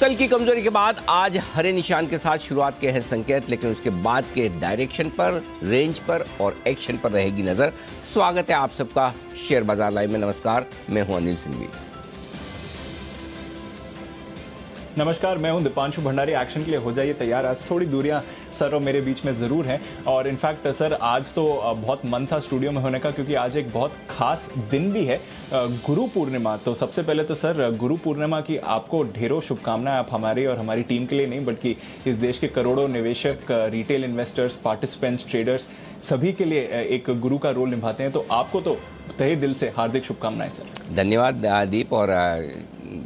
कल की कमजोरी के बाद आज हरे निशान के साथ शुरुआत के हैं संकेत, लेकिन उसके बाद के डायरेक्शन पर, रेंज पर और एक्शन पर रहेगी नजर। स्वागत है आप सबका शेयर बाजार लाइव में। नमस्कार, मैं हूं अनिल सिंघवी। नमस्कार, मैं हूं दीपांशु भंडारी। एक्शन के लिए हो जाइए तैयार। आज थोड़ी दूरियां सर और मेरे बीच में ज़रूर हैं, और इनफैक्ट सर आज तो बहुत मन था स्टूडियो में होने का, क्योंकि आज एक बहुत खास दिन भी है, गुरु पूर्णिमा। तो सबसे पहले तो सर गुरु पूर्णिमा की आपको ढेरों शुभकामनाएं। आप हमारी और हमारी टीम के लिए नहीं, बल्कि इस देश के करोड़ों निवेशक, रिटेल इन्वेस्टर्स, पार्टिसिपेंट्स, ट्रेडर्स, सभी के लिए एक गुरु का रोल निभाते हैं। तो आपको तो तहे दिल से हार्दिक शुभकामनाएं सर। धन्यवाद दीप, और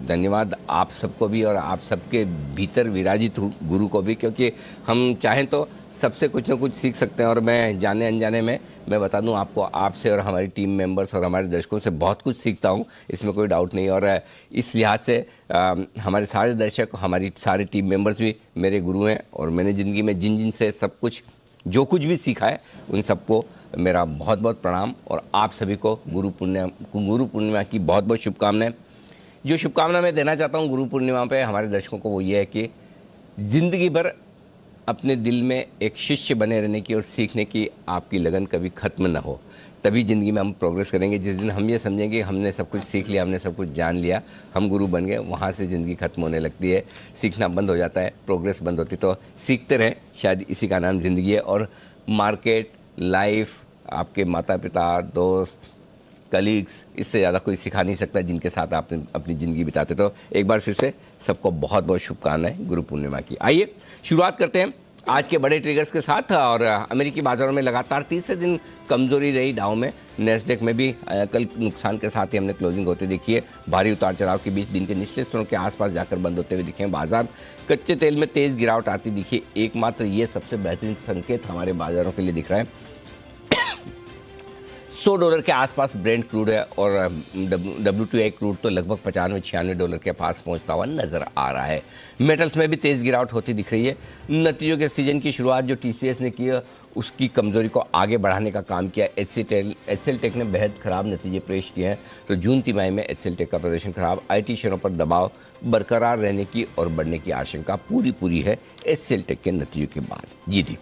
धन्यवाद आप सबको भी, और आप सबके भीतर विराजित गुरु को भी, क्योंकि हम चाहें तो सबसे कुछ ना कुछ सीख सकते हैं। और मैं जाने अनजाने में मैं बता दूं आपको, आपसे और हमारी टीम मेंबर्स और हमारे दर्शकों से बहुत कुछ सीखता हूं, इसमें कोई डाउट नहीं। और इस लिहाज से हमारे सारे दर्शक, हमारी सारी टीम मेंबर्स भी मेरे गुरु हैं, और मैंने ज़िंदगी में जिन जिन से सब कुछ जो कुछ भी सीखा है उन सबको मेरा बहुत बहुत प्रणाम। और आप सभी को गुरु पूर्णिमा की बहुत बहुत शुभकामनाएं। जो शुभकामना मैं देना चाहता हूं गुरु पूर्णिमा पे हमारे दर्शकों को, वो ये है कि ज़िंदगी भर अपने दिल में एक शिष्य बने रहने की और सीखने की आपकी लगन कभी ख़त्म ना हो। तभी ज़िंदगी में हम प्रोग्रेस करेंगे। जिस दिन हम ये समझेंगे हमने सब कुछ सीख लिया, हमने सब कुछ जान लिया, हम गुरु बन गए, वहाँ से ज़िंदगी खत्म होने लगती है, सीखना बंद हो जाता है, प्रोग्रेस बंद होती। तो सीखते रहें, शायद इसी का नाम ज़िंदगी है। और मार्केट, लाइफ, आपके माता पिता, दोस्त, कलीग्स, इससे ज़्यादा कोई सिखा नहीं सकता जिनके साथ आप अपनी ज़िंदगी बिताते। तो एक बार फिर से सबको बहुत बहुत शुभकामनाएं गुरु पूर्णिमा की। आइए शुरुआत करते हैं आज के बड़े ट्रिगर्स के साथ। और अमेरिकी बाजारों में लगातार तीसरे दिन कमजोरी रही। डाउ में, नेस्डेक में भी कल नुकसान के साथ ही हमने क्लोजिंग होते देखी है। भारी उतार चढ़ाव के बीच दिन के निचले स्तरों के आसपास जाकर बंद होते हुए दिखे बाजार। कच्चे तेल में तेज़ गिरावट आती दिखी। एकमात्र ये सबसे बेहतरीन संकेत हमारे बाजारों के लिए दिख रहा है। $100 के आसपास ब्रेंट क्रूड है, और WTI क्रूड तो लगभग $95-96 के पास पहुंचता हुआ नजर आ रहा है। मेटल्स में भी तेज़ गिरावट होती दिख रही है। नतीजों के सीजन की शुरुआत जो TCS ने की है, उसकी कमजोरी को आगे बढ़ाने का काम किया। HCL टेक ने बेहद खराब नतीजे पेश किए हैं। तो जून तिमाही में HCL टेक का प्रदर्शन खराब। IT शेयरों पर दबाव बरकरार रहने की और बढ़ने की आशंका पूरी है HCL टेक के नतीजों के बाद। जी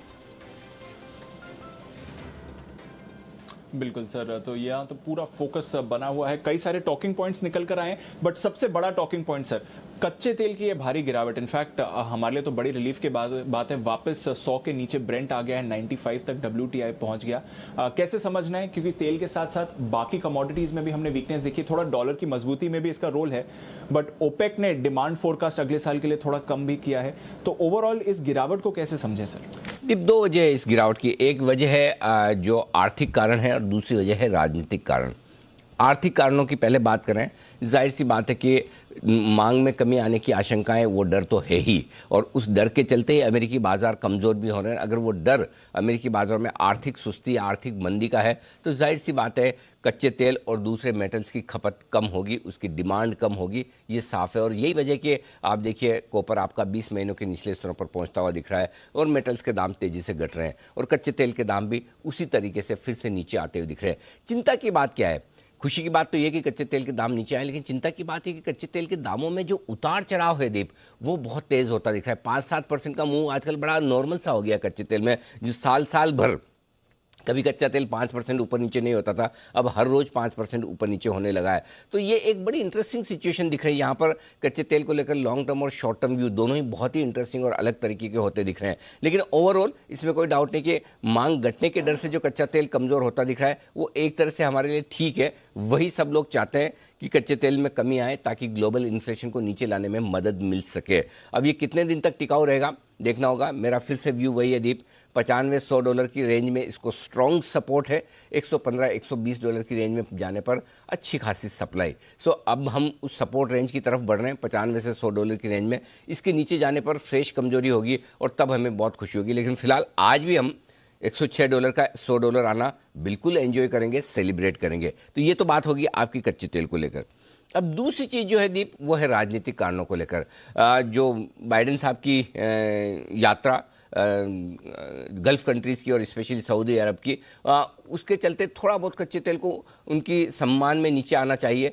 बिल्कुल सर, तो यहाँ तो पूरा फोकस बना हुआ है। कई सारे टॉकिंग पॉइंट्स निकल कर आए हैं, बट सबसे बड़ा टॉकिंग पॉइंट सर, कच्चे तेल की ये भारी गिरावट। इनफैक्ट हमारे लिए तो बड़ी रिलीफ के बात है, वापस 100 के नीचे ब्रेंट आ गया है, 95 तक WTI पहुंच गया। कैसे समझना है, क्योंकि तेल के साथ साथ बाकी कमोडिटीज में भी हमने वीकनेस देखी। थोड़ा डॉलर की मजबूती में भी इसका रोल है, बट ओपेक ने डिमांड फोरकास्ट अगले साल के लिए थोड़ा कम भी किया है। तो ओवरऑल इस गिरावट को कैसे समझे सर? दो वजह है इस गिरावट की। एक वजह है जो आर्थिक कारण है, और दूसरी वजह है राजनीतिक कारण। आर्थिक कारणों की पहले बात करें, जाहिर सी बात है कि मांग में कमी आने की आशंकाएं, वो डर तो है ही, और उस डर के चलते ही अमेरिकी बाजार कमज़ोर भी हो रहे हैं। अगर वो डर अमेरिकी बाजार में आर्थिक सुस्ती, आर्थिक मंदी का है, तो जाहिर सी बात है कच्चे तेल और दूसरे मेटल्स की खपत कम होगी, उसकी डिमांड कम होगी, ये साफ है। और यही वजह कि आप देखिए कॉपर आपका 20 महीनों के निचले स्तरों पर पहुंचता हुआ दिख रहा है, और मेटल्स के दाम तेज़ी से घट रहे हैं, और कच्चे तेल के दाम भी उसी तरीके से फिर से नीचे आते हुए दिख रहे हैं। चिंता की बात क्या है? खुशी की बात तो ये कि कच्चे तेल के दाम नीचे आए, लेकिन चिंता की बात है कि कच्चे तेल के दामों में जो उतार चढ़ाव है दीप, वो बहुत तेज़ होता दिख रहा है। 5-7% का मूव आजकल बड़ा नॉर्मल सा हो गया कच्चे तेल में, जो साल भर कभी कच्चा तेल 5% ऊपर नीचे नहीं होता था, अब हर रोज़ 5% ऊपर नीचे होने लगा है। तो ये एक बड़ी इंटरेस्टिंग सिचुएशन दिख रही है यहाँ पर। कच्चे तेल को लेकर लॉन्ग टर्म और शॉर्ट टर्म व्यू दोनों ही बहुत ही इंटरेस्टिंग और अलग तरीके के होते दिख रहे हैं। लेकिन ओवरऑल इसमें कोई डाउट नहीं कि मांग घटने के डर से जो कच्चा तेल कमज़ोर होता दिख रहा है, वो एक तरह से हमारे लिए ठीक है। वही सब लोग चाहते हैं कि कच्चे तेल में कमी आए, ताकि ग्लोबल इन्फ्लेशन को नीचे लाने में मदद मिल सके। अब ये कितने दिन तक टिकाऊ रहेगा देखना होगा। मेरा फिर से व्यू वही है दीप, $95-100 की रेंज में इसको स्ट्रॉन्ग सपोर्ट है। $115-120 की रेंज में जाने पर अच्छी खासी सप्लाई। सो अब हम उस सपोर्ट रेंज की तरफ बढ़ रहे हैं, $95 से $100 की रेंज में। इसके नीचे जाने पर फ्रेश कमजोरी होगी, और तब हमें बहुत खुशी होगी। लेकिन फिलहाल आज भी हम $106 का $100 आना बिल्कुल एंजॉय करेंगे, सेलिब्रेट करेंगे। तो ये तो बात होगी आपकी कच्चे तेल को लेकर। अब दूसरी चीज़ जो है दीप, वो है राजनीतिक कारणों को लेकर। जो बाइडेन साहब की यात्रा गल्फ़ कंट्रीज़ की और स्पेशली सऊदी अरब की, उसके चलते थोड़ा बहुत कच्चे तेल को उनकी सम्मान में नीचे आना चाहिए।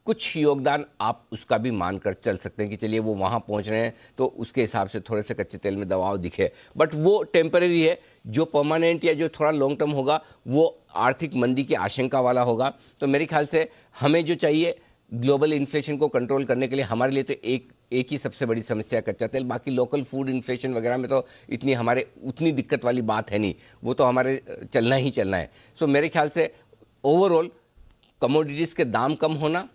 कुछ योगदान आप उसका भी मानकर चल सकते हैं कि चलिए वो वहाँ पहुँच रहे हैं तो उसके हिसाब से थोड़े से कच्चे तेल में दबाव दिखे, बट वो टेम्परेरी है। जो परमानेंट या जो थोड़ा लॉन्ग टर्म होगा वो आर्थिक मंदी की आशंका वाला होगा। तो मेरे ख्याल से हमें जो चाहिए ग्लोबल इन्फ्लेशन को कंट्रोल करने के लिए, हमारे लिए तो एक ही सबसे बड़ी समस्या है कच्चा तेल। बाकी लोकल फूड इन्फ्लेशन वगैरह में तो इतनी हमारे उतनी दिक्कत वाली बात है नहीं, वो तो हमारे चलना ही चलना है। सो मेरे ख्याल से ओवरऑल कमोडिटीज़ के दाम कम होना,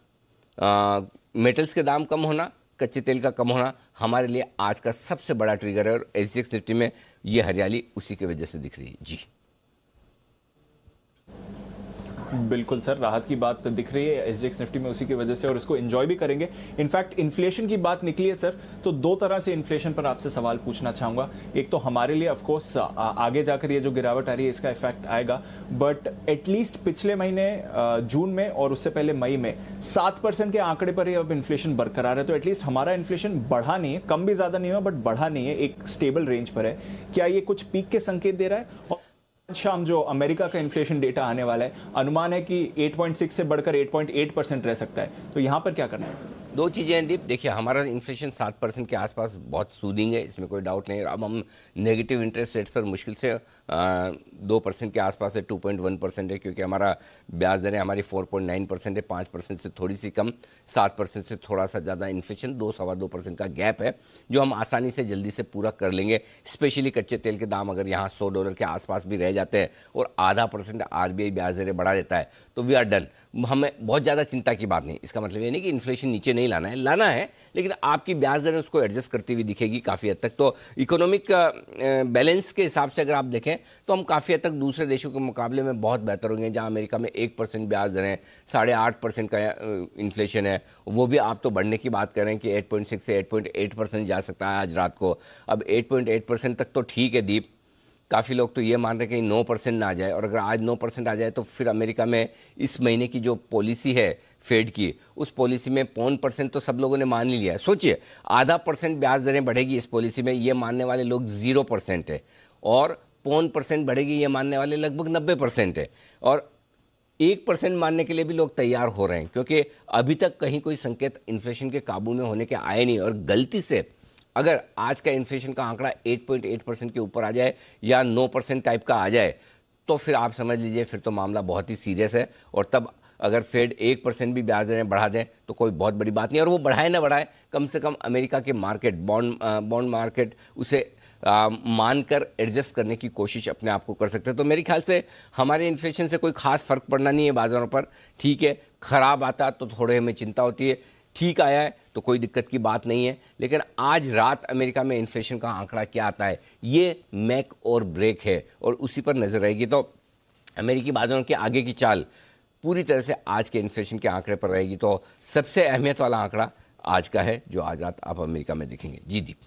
मेटल्स के दाम कम होना, कच्चे तेल का कम होना हमारे लिए आज का सबसे बड़ा ट्रिगर है, और एसजीएक्स निफ्टी में ये हरियाली उसी की वजह से दिख रही है। जी बिल्कुल सर, राहत की बात दिख रही है एसजीएक्स निफ्टी में उसी की वजह से, और इसको एंजॉय भी करेंगे। इनफैक्ट इन्फ्लेशन की बात निकली है सर, तो दो तरह से इन्फ्लेशन पर आपसे सवाल पूछना चाहूंगा। एक तो हमारे लिए ऑफ कोर्स आगे जाकर ये जो गिरावट आ रही है इसका इफेक्ट आएगा, बट एटलीस्ट पिछले महीने जून में और उससे पहले मई में 7% के आंकड़े पर ही अब इन्फ्लेशन बरकरार है। तो एटलीस्ट हमारा इन्फ्लेशन बढ़ा नहीं है, कम भी ज्यादा नहीं हुआ बट बढ़ा नहीं है, एक स्टेबल रेंज पर है। क्या ये कुछ पीक के संकेत दे रहा है? और शाम जो अमेरिका का इन्फ्लेशन डेटा आने वाला है, अनुमान है कि 8.6 से बढ़कर 8.8% रह सकता है, तो यहां पर क्या करना है? दो चीज़ें हैं दीप। देखिए, हमारा इन्फ्लेशन 7% के आसपास बहुत सूदिंग है, इसमें कोई डाउट नहीं है। अब हम नेगेटिव इंटरेस्ट रेट्स पर मुश्किल से 2% के आसपास है, 2.1% है, क्योंकि हमारा ब्याज दरें हमारी 4.9% है, 5% से थोड़ी सी कम, 7% से थोड़ा सा ज़्यादा इन्फ्लेशन, 2-2.25% का गैप है जो हम आसानी से जल्दी से पूरा कर लेंगे। स्पेशली कच्चे तेल के दाम अगर यहाँ $100 के आसपास भी रह जाते हैं और 0.5% आरबीआई ब्याज दरें बढ़ा देता है तो वी आर डन। हमें बहुत ज़्यादा चिंता की बात नहीं। इसका मतलब ये नहीं कि इन्फ्लेशन नीचे नहीं लाना है, लेकिन आपकी ब्याज दरें उसको एडजस्ट करती हुई दिखेगी काफ़ी हद तक। तो इकोनॉमिक बैलेंस के हिसाब से अगर आप देखें तो हम काफ़ी हद तक दूसरे देशों के मुकाबले में बहुत बेहतर होंगे। जहाँ अमेरिका में 1% ब्याज दरें, 8.5% का इन्फ्लेशन है, वो भी आप तो बढ़ने की बात कर रहे हैं कि 8.6 से 8.8% जा सकता है आज रात को। अब 8.8% तक तो ठीक है दीप, काफ़ी लोग तो ये मान रहे हैं कि 9% ना आ जाए, और अगर आज 9% आ जाए तो फिर अमेरिका में इस महीने की जो पॉलिसी है फेड की, उस पॉलिसी में 0.5% तो सब लोगों ने मान ही लिया है। सोचिए, 0.5% ब्याज दरें बढ़ेगी इस पॉलिसी में, ये मानने वाले लोग 0% है, और 0.5% बढ़ेगी ये मानने वाले लगभग 90% है, और 1% मानने के लिए भी लोग तैयार हो रहे हैं, क्योंकि अभी तक कहीं कोई संकेत इन्फ्लेशन के काबू में होने के आए नहीं। और गलती से अगर आज का इन्फ्लेशन का आंकड़ा 8.8% के ऊपर आ जाए या 9% टाइप का आ जाए तो फिर आप समझ लीजिए फिर तो मामला बहुत ही सीरियस है। और तब अगर फेड 1% भी ब्याज दरें बढ़ा दें तो कोई बहुत बड़ी बात नहीं, और वो बढ़ाए ना बढ़ाए, कम से कम अमेरिका के मार्केट बॉन्ड मार्केट उसे मानकर एडजस्ट करने की कोशिश अपने आप को कर सकते हैं। तो मेरे ख्याल से हमारे इन्फ्लेशन से कोई खास फर्क पड़ना नहीं है बाजारों पर। ठीक है, खराब आता तो थोड़े हमें चिंता होती है, ठीक आया है तो कोई दिक्कत की बात नहीं है। लेकिन आज रात अमेरिका में इन्फ्लेशन का आंकड़ा क्या आता है, ये मेक और ब्रेक है, और उसी पर नजर रहेगी। तो अमेरिकी बाजारों के आगे की चाल पूरी तरह से आज के इन्फ्लेशन के आंकड़े पर रहेगी। तो सबसे अहमियत वाला आंकड़ा आज का है जो आज रात आप अमेरिका में देखेंगे। जी दीप।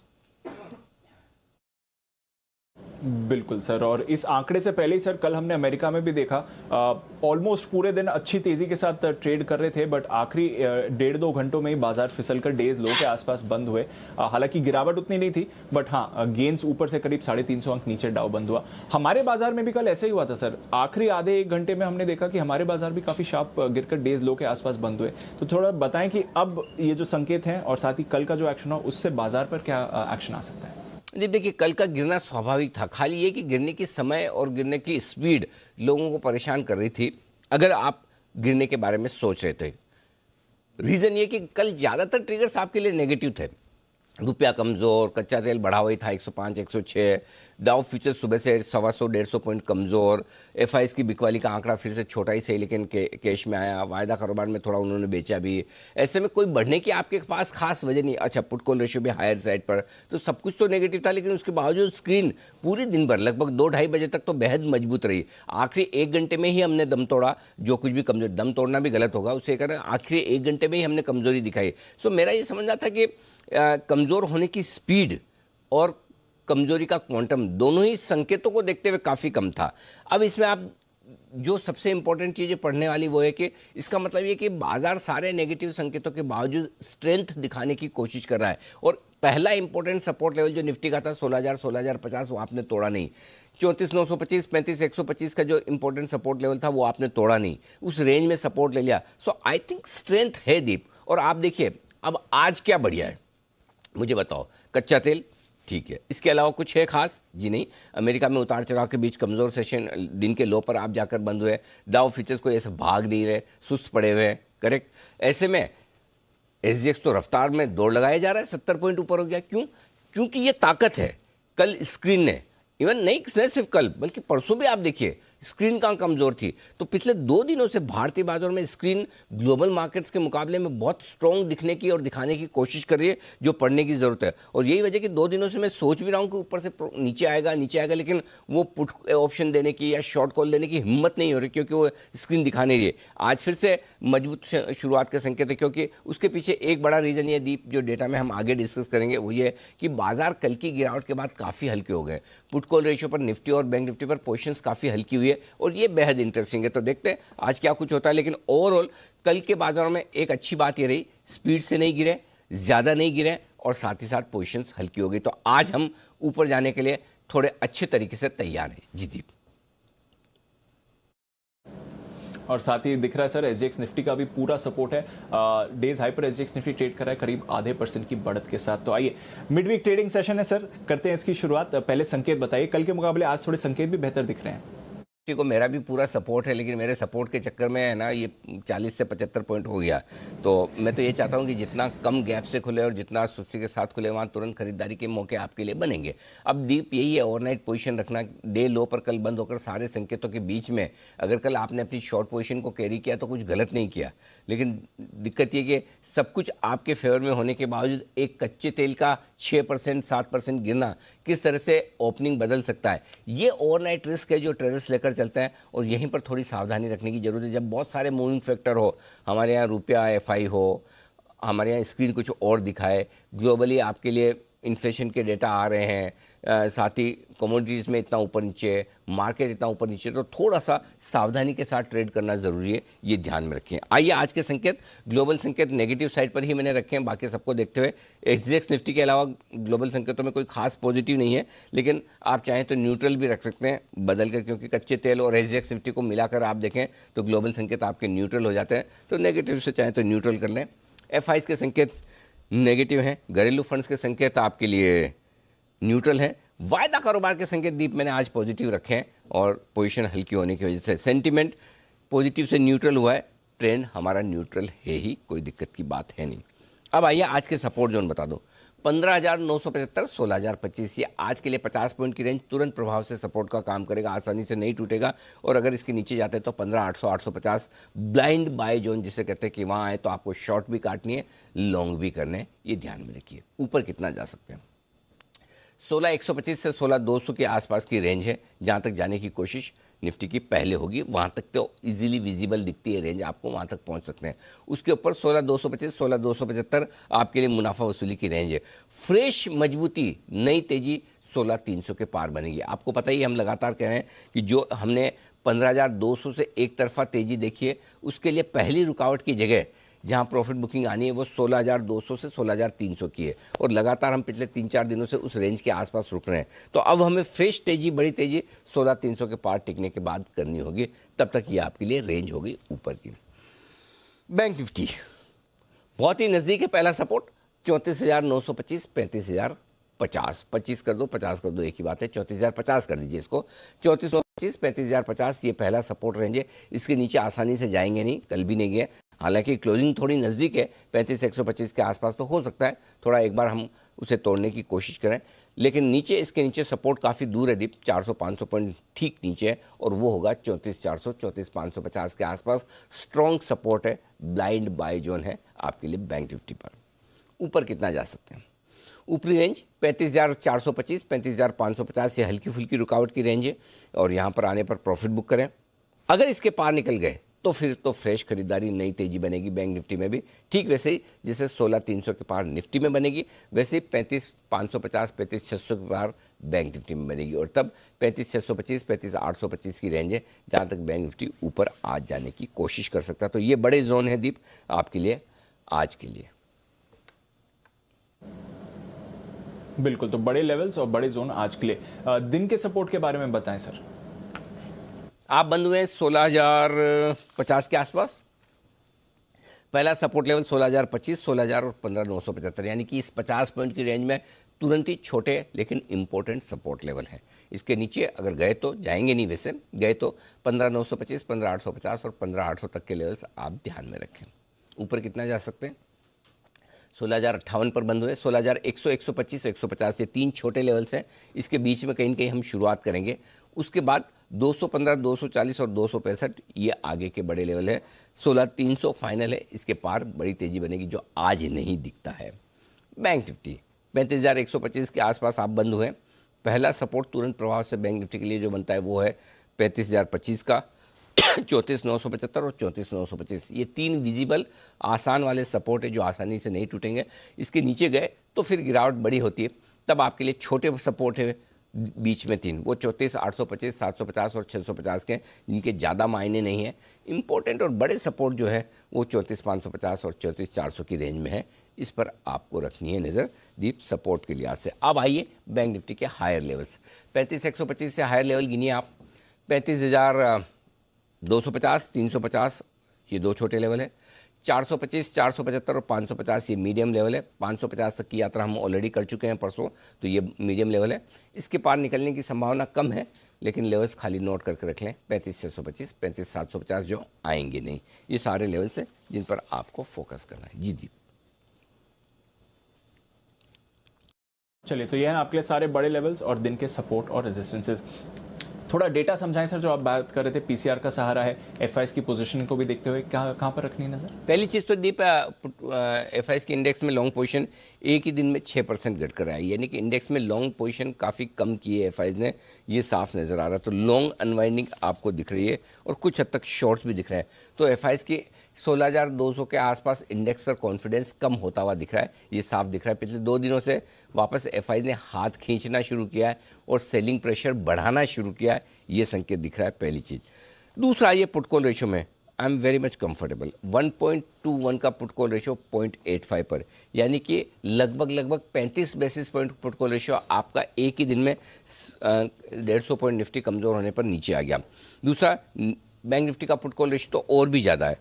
बिल्कुल सर, और इस आंकड़े से पहले ही सर कल हमने अमेरिका में भी देखा, ऑलमोस्ट पूरे दिन अच्छी तेजी के साथ ट्रेड कर रहे थे, बट आखिरी 1.5-2 घंटों में ही बाजार फिसलकर डेज लो के आसपास बंद हुए। हालांकि गिरावट उतनी नहीं थी, बट हाँ गेंस ऊपर से करीब 350 अंक नीचे डाउ बंद हुआ। हमारे बाजार में भी कल ऐसे ही हुआ था सर, आखिरी आधे 1 घंटे में हमने देखा कि हमारे बाजार भी काफी शार्प गिरकर डेज लो के आसपास बंद हुए। तो थोड़ा बताएं कि अब ये जो संकेत हैं और साथ ही कल का जो एक्शन हो उससे बाजार पर क्या एक्शन आ सकता है? देखिए, कल का गिरना स्वाभाविक था, खाली ये कि गिरने की समय और गिरने की स्पीड लोगों को परेशान कर रही थी अगर आप गिरने के बारे में सोच रहे थे। रीज़न ये कि कल ज़्यादातर ट्रिगर्स आपके लिए नेगेटिव थे। रुपया कमज़ोर, कच्चा तेल बढ़ा हुआ ही था 105 106, डाउ फ्यूचर सुबह से 125-150 पॉइंट कमज़ोर, एफआईएस की बिकवाली का आंकड़ा फिर से छोटा ही सही लेकिन कैश में आया, वायदा कारोबार में थोड़ा उन्होंने बेचा भी। ऐसे में कोई बढ़ने की आपके पास खास वजह नहीं। अच्छा, पुट कॉल रेशियो भी हायर साइड पर, तो सब कुछ तो नेगेटिव था, लेकिन उसके बावजूद स्क्रीन पूरे दिन भर लगभग 2-2:30 बजे तक तो बेहद मजबूत रही। आखिरी 1 घंटे में ही हमने दम तोड़ा, जो कुछ भी कमजोर, दम तोड़ना भी गलत होगा, उसे करें आखिरी 1 घंटे में ही हमने कमजोरी दिखाई। सो मेरा ये समझना था कि कमज़ोर होने की स्पीड और कमजोरी का क्वांटम दोनों ही संकेतों को देखते हुए काफ़ी कम था। अब इसमें आप जो सबसे इंपॉर्टेंट चीज़ें पढ़ने वाली वो है कि इसका मतलब ये कि बाजार सारे नेगेटिव संकेतों के बावजूद स्ट्रेंथ दिखाने की कोशिश कर रहा है। और पहला इंपॉर्टेंट सपोर्ट लेवल जो निफ्टी का था 16,000 16,050 वो आपने तोड़ा नहीं। 34,925, 35,125 का जो इंपॉर्टेंट सपोर्ट लेवल था वो आपने तोड़ा नहीं, उस रेंज में सपोर्ट ले लिया। सो आई थिंक स्ट्रेंथ है दीप। और आप देखिए अब आज क्या बढ़िया है मुझे बताओ। कच्चा तेल ठीक है, इसके अलावा कुछ है खास? जी नहीं। अमेरिका में उतार चढ़ाव के बीच कमजोर सेशन, दिन के लो पर आप जाकर बंद हुए। डाउ फीचर्स को ऐसे भाग नहीं रहे, सुस्त पड़े हुए हैं। करेक्ट। ऐसे में एसजीएक्स तो रफ्तार में दौड़ लगाया जा रहा है, 70 पॉइंट ऊपर हो गया। क्यों? क्योंकि ये ताकत है। कल स्क्रीन ने, इवन नहीं सिर्फ कल बल्कि परसों भी आप देखिए स्क्रीन कहाँ कमजोर थी। तो पिछले 2 दिनों से भारतीय बाजार में स्क्रीन ग्लोबल मार्केट्स के मुकाबले में बहुत स्ट्रॉन्ग दिखने की और दिखाने की कोशिश कर रही है, जो पढ़ने की जरूरत है। और यही वजह कि 2 दिनों से मैं सोच भी रहा हूँ कि ऊपर से नीचे आएगा, लेकिन वो पुट ऑप्शन देने की या शॉर्ट कॉल लेने की हिम्मत नहीं हो रही, क्योंकि वो स्क्रीन दिखा नहीं रही है। आज फिर से मजबूत शुरुआत का संकेत है, क्योंकि उसके पीछे एक बड़ा रीजन ये दीप, जो डेटा में हम आगे डिस्कस करेंगे, वो ये कि बाजार कल की गिरावट के बाद काफ़ी हल्के हो गए। पुट कॉल रेशियो पर निफ्टी और बैंक निफ्टी पर पोजीशंस काफ़ी हल्की हुई है, और ये बेहद इंटरेस्टिंग है। तो देखते हैं आज क्या कुछ होता है। लेकिन ओवरऑल कल के बाजारों में एक अच्छी बात ये रही, स्पीड से नहीं गिरे, ज़्यादा नहीं गिरे, और साथ ही साथ पोजीशंस हल्की हो गई। तो आज हम ऊपर जाने के लिए थोड़े अच्छे तरीके से तैयार हैं। जी दीप। और साथ ही दिख रहा है सर एसजीएक्स निफ्टी का भी पूरा सपोर्ट है। डेज हाई पर एसजीएक्स निफ्टी ट्रेड कर रहा है करीब ½ % की बढ़त के साथ। तो आइए मिड वीक ट्रेडिंग सेशन है सर, करते हैं इसकी शुरुआत। पहले संकेत बताइए, कल के मुकाबले आज थोड़े संकेत भी बेहतर दिख रहे हैं। को मेरा भी पूरा सपोर्ट है, लेकिन मेरे सपोर्ट के चक्कर में है ना ये 40 से 75 पॉइंट हो गया। तो मैं तो ये चाहता हूँ कि जितना कम गैप से खुले और जितना सुस्ती के साथ खुले, वहाँ तुरंत खरीदारी के मौके आपके लिए बनेंगे। अब डीप यही है, ओवरनाइट पोजीशन रखना। डे लो पर कल बंद होकर सारे संकेतों के बीच में अगर कल आपने अपनी शॉर्ट पोजीशन को कैरी किया तो कुछ गलत नहीं किया। लेकिन दिक्कत ये कि सब कुछ आपके फेवर में होने के बावजूद एक कच्चे तेल का 6% 7% गिरना किस तरह से ओपनिंग बदल सकता है, ये ओवरनाइट रिस्क है जो ट्रेडर्स लेकर चलते हैं। और यहीं पर थोड़ी सावधानी रखने की जरूरत है। जब बहुत सारे मूविंग फैक्टर हो, हमारे यहाँ रुपया एफआई हो, हमारे यहाँ स्क्रीन कुछ और दिखाए, ग्लोबली आपके लिए इन्फ्लेशन के डेटा आ रहे हैं, साथ ही कमोडिटीज़ में इतना ऊपर नीचे, मार्केट इतना ऊपर नीचे, तो थोड़ा सा सावधानी के साथ ट्रेड करना ज़रूरी है, ये ध्यान में रखें। आइए आज के संकेत, ग्लोबल संकेत नेगेटिव साइड पर ही मैंने रखे हैं, बाकी सबको देखते हुए। एसजीएक्स निफ्टी के अलावा ग्लोबल संकेतों में कोई खास पॉजिटिव नहीं है, लेकिन आप चाहें तो न्यूट्रल भी रख सकते हैं बदल कर, क्योंकि कच्चे तेल और एसजीएक्स निफ्टी को मिलाकर आप देखें तो ग्लोबल संकेत आपके न्यूट्रल हो जाते हैं। तो नेगेटिव से चाहें तो न्यूट्रल कर लें। एफआईज के संकेत नेगेटिव हैं, घरेलू फंड्स के संकेत आपके लिए न्यूट्रल है। वायदा कारोबार के संकेत दीप मैंने आज पॉजिटिव रखे हैं, और पोजीशन हल्की होने की वजह से सेंटीमेंट पॉजिटिव से न्यूट्रल हुआ है। ट्रेंड हमारा न्यूट्रल है ही, कोई दिक्कत की बात है नहीं। अब आइए आज के सपोर्ट जोन बता दो। 15,975, 16,025, ये आज के लिए 50 पॉइंट की रेंज तुरंत प्रभाव से सपोर्ट का काम करेगा, आसानी से नहीं टूटेगा। और अगर इसके नीचे जाते हैं तो 15,800, 850 ब्लाइंड बाय जोन जिसे कहते हैं कि वहाँ आए तो आपको शॉर्ट भी काटनी है, लॉन्ग भी करने हैं, ये ध्यान में रखिए। ऊपर कितना जा सकते हैं? 16,125 से 16,200 के आसपास की रेंज है, जहाँ तक जाने की कोशिश निफ्टी की पहले होगी। वहाँ तक तो इजीली विजिबल दिखती है रेंज, आपको वहाँ तक पहुँच सकते हैं। उसके ऊपर 16,225, 16,275 आपके लिए मुनाफा वसूली की रेंज है। फ्रेश मजबूती, नई तेजी 16,300 के पार बनेगी। आपको पता ही, हम लगातार कह रहे हैं कि जो हमने 15,200 से एक तरफा तेजी देखी है, उसके लिए पहली रुकावट की जगह जहां प्रॉफिट बुकिंग आनी है वो 16,200 से 16,300 की है, और लगातार हम पिछले 3-4 दिनों से उस रेंज के आसपास रुक रहे हैं। तो अब हमें फ्रेश तेजी, बड़ी तेजी 16,300 के पार टिकने के बाद करनी होगी, तब तक ये आपके लिए रेंज होगी ऊपर की। बैंक निफ्टी बहुत ही नज़दीक है, पहला सपोर्ट 34,925, 35,050, 25 कर दो, 50 कर दो, एक ही बात है, 34,050 कर दीजिए इसको। 34,925, 35,050 ये पहला सपोर्ट रेंज है। इसके नीचे आसानी से जाएंगे नहीं, कल भी नहीं गए। हालांकि क्लोजिंग थोड़ी नज़दीक है, 35,125 के आसपास, तो हो सकता है थोड़ा एक बार हम उसे तोड़ने की कोशिश करें। लेकिन नीचे, इसके नीचे सपोर्ट काफ़ी दूर है दीप, 400-500 पॉइंट ठीक नीचे है, और वो होगा 34,400, 34,550 के आसपास। स्ट्रॉन्ग सपोर्ट है, ब्लाइंड बाय जोन है आपके लिए बैंक निफ्टी पर। ऊपर कितना जा सकते हैं? ऊपरी रेंज 35,425, 35,550, ये हल्की फुल्की रुकावट की रेंज है, और यहाँ पर आने पर प्रॉफिट बुक करें। अगर इसके पार निकल गए तो फिर तो फ्रेश खरीदारी, नई तेजी बनेगी बैंक निफ्टी में भी, ठीक वैसे ही जैसे 16,300 के पार निफ्टी में बनेगी, वैसे ही 35,550, 35,600 के पार बैंक निफ्टी में बनेगी। और तब 35,625, 35,825 की रेंज है, जहाँ तक बैंक निफ्टी ऊपर आज जाने की कोशिश कर सकता है। तो ये बड़े जोन है दीप आपके लिए आज के लिए। बिल्कुल, तो बड़े लेवल्स और बड़े जोन आज के लिए। दिन के सपोर्ट के बारे में बताएं सर। आप बंद हुए 16,050 के आसपास। पहला सपोर्ट लेवल 16,025, 16,000 और 15,975, यानी कि इस 50 पॉइंट की रेंज में तुरंत ही छोटे लेकिन इंपॉर्टेंट सपोर्ट लेवल है। इसके नीचे अगर गए तो जाएंगे नहीं, वैसे गए तो 15,925, 15,850 और 15,800 तक के लेवल्स आप ध्यान में रखें। ऊपर कितना जा सकते हैं? 16,058 पर बंद हुए, 16,100, 125, 150, ये तीन छोटे लेवल्स हैं। इसके बीच में कहीं न कहीं हम शुरुआत करेंगे। उसके बाद 215, 240 और 265 ये आगे के बड़े लेवल है। 16,300 फाइनल है, इसके पार बड़ी तेजी बनेगी जो आज नहीं दिखता है। बैंक निफ्टी 35,125 के आसपास आप बंद हुए। पहला सपोर्ट तुरंत प्रभाव से बैंक निफ्टी के लिए जो बनता है वो है 35,025 का, 34,975 और 34,925, ये तीन विजिबल आसान वाले सपोर्ट है जो आसानी से नहीं टूटेंगे। इसके नीचे गए तो फिर गिरावट बड़ी होती है, तब आपके लिए छोटे सपोर्ट है बीच में तीन, वो 34,825, 750 और 650 के, जिनके ज़्यादा मायने नहीं है। इंपॉर्टेंट और बड़े सपोर्ट जो है वो 34,550 और 34,400 की रेंज में है। इस पर आपको रखनी है नज़र डीप सपोर्ट के लिहाज से। अब आइए बैंक निफ्टी के हायर लेवल्स। 35,125 से हायर लेवल गिनिए आप। 35,250, 350 ये दो छोटे लेवल है। 425, 475 और 550 ये मीडियम लेवल है। 550 तक की यात्रा हम ऑलरेडी कर चुके हैं परसों, तो ये मीडियम लेवल है। इसके पार निकलने की संभावना कम है, लेकिन लेवल्स खाली नोट करके रख लें। 35,625, 35,750 जो आएंगे नहीं, ये सारे लेवल्स हैं जिन पर आपको फोकस करना है। जी दीप। चलिए, तो ये हैं आपके लिए सारे बड़े लेवल्स और दिन के सपोर्ट और रेजिस्टेंसेस। थोड़ा डेटा समझाएं सर, जो आप बात कर रहे थे पीसीआर का सहारा है, एफआईएस की पोजीशन को भी देखते हुए कहाँ पर रखनी है नजर? पहली चीज़ तो दीप, एफआईएस के इंडेक्स में लॉन्ग पोजीशन एक ही दिन में 6% घट कर आई, यानी कि इंडेक्स में लॉन्ग पोजीशन काफ़ी कम की है एफआईएस ने, ये साफ नज़र आ रहा है। तो लॉन्ग अनवाइंडिंग आपको दिख रही है और कुछ हद तक शॉर्ट्स भी दिख रहे हैं। तो एफआईएस की 16,200 के आसपास इंडेक्स पर कॉन्फिडेंस कम होता हुआ दिख रहा है, ये साफ दिख रहा है। पिछले 2 दिनों से वापस एफआईएस ने हाथ खींचना शुरू किया है और सेलिंग प्रेशर बढ़ाना शुरू किया है, ये संकेत दिख रहा है, पहली चीज़। दूसरा, ये पुट कॉल रेशियो में I am very much comfortable. 1.21 का पुट कॉल रेशियो 0.85 पर, यानी कि लगभग 35 basis point put call ratio आपका एक ही दिन में 150 पॉइंट निफ्टी कमज़ोर होने पर नीचे आ गया। दूसरा, बैंक निफ्टी का पुट कॉल रेशियो तो और भी ज़्यादा है,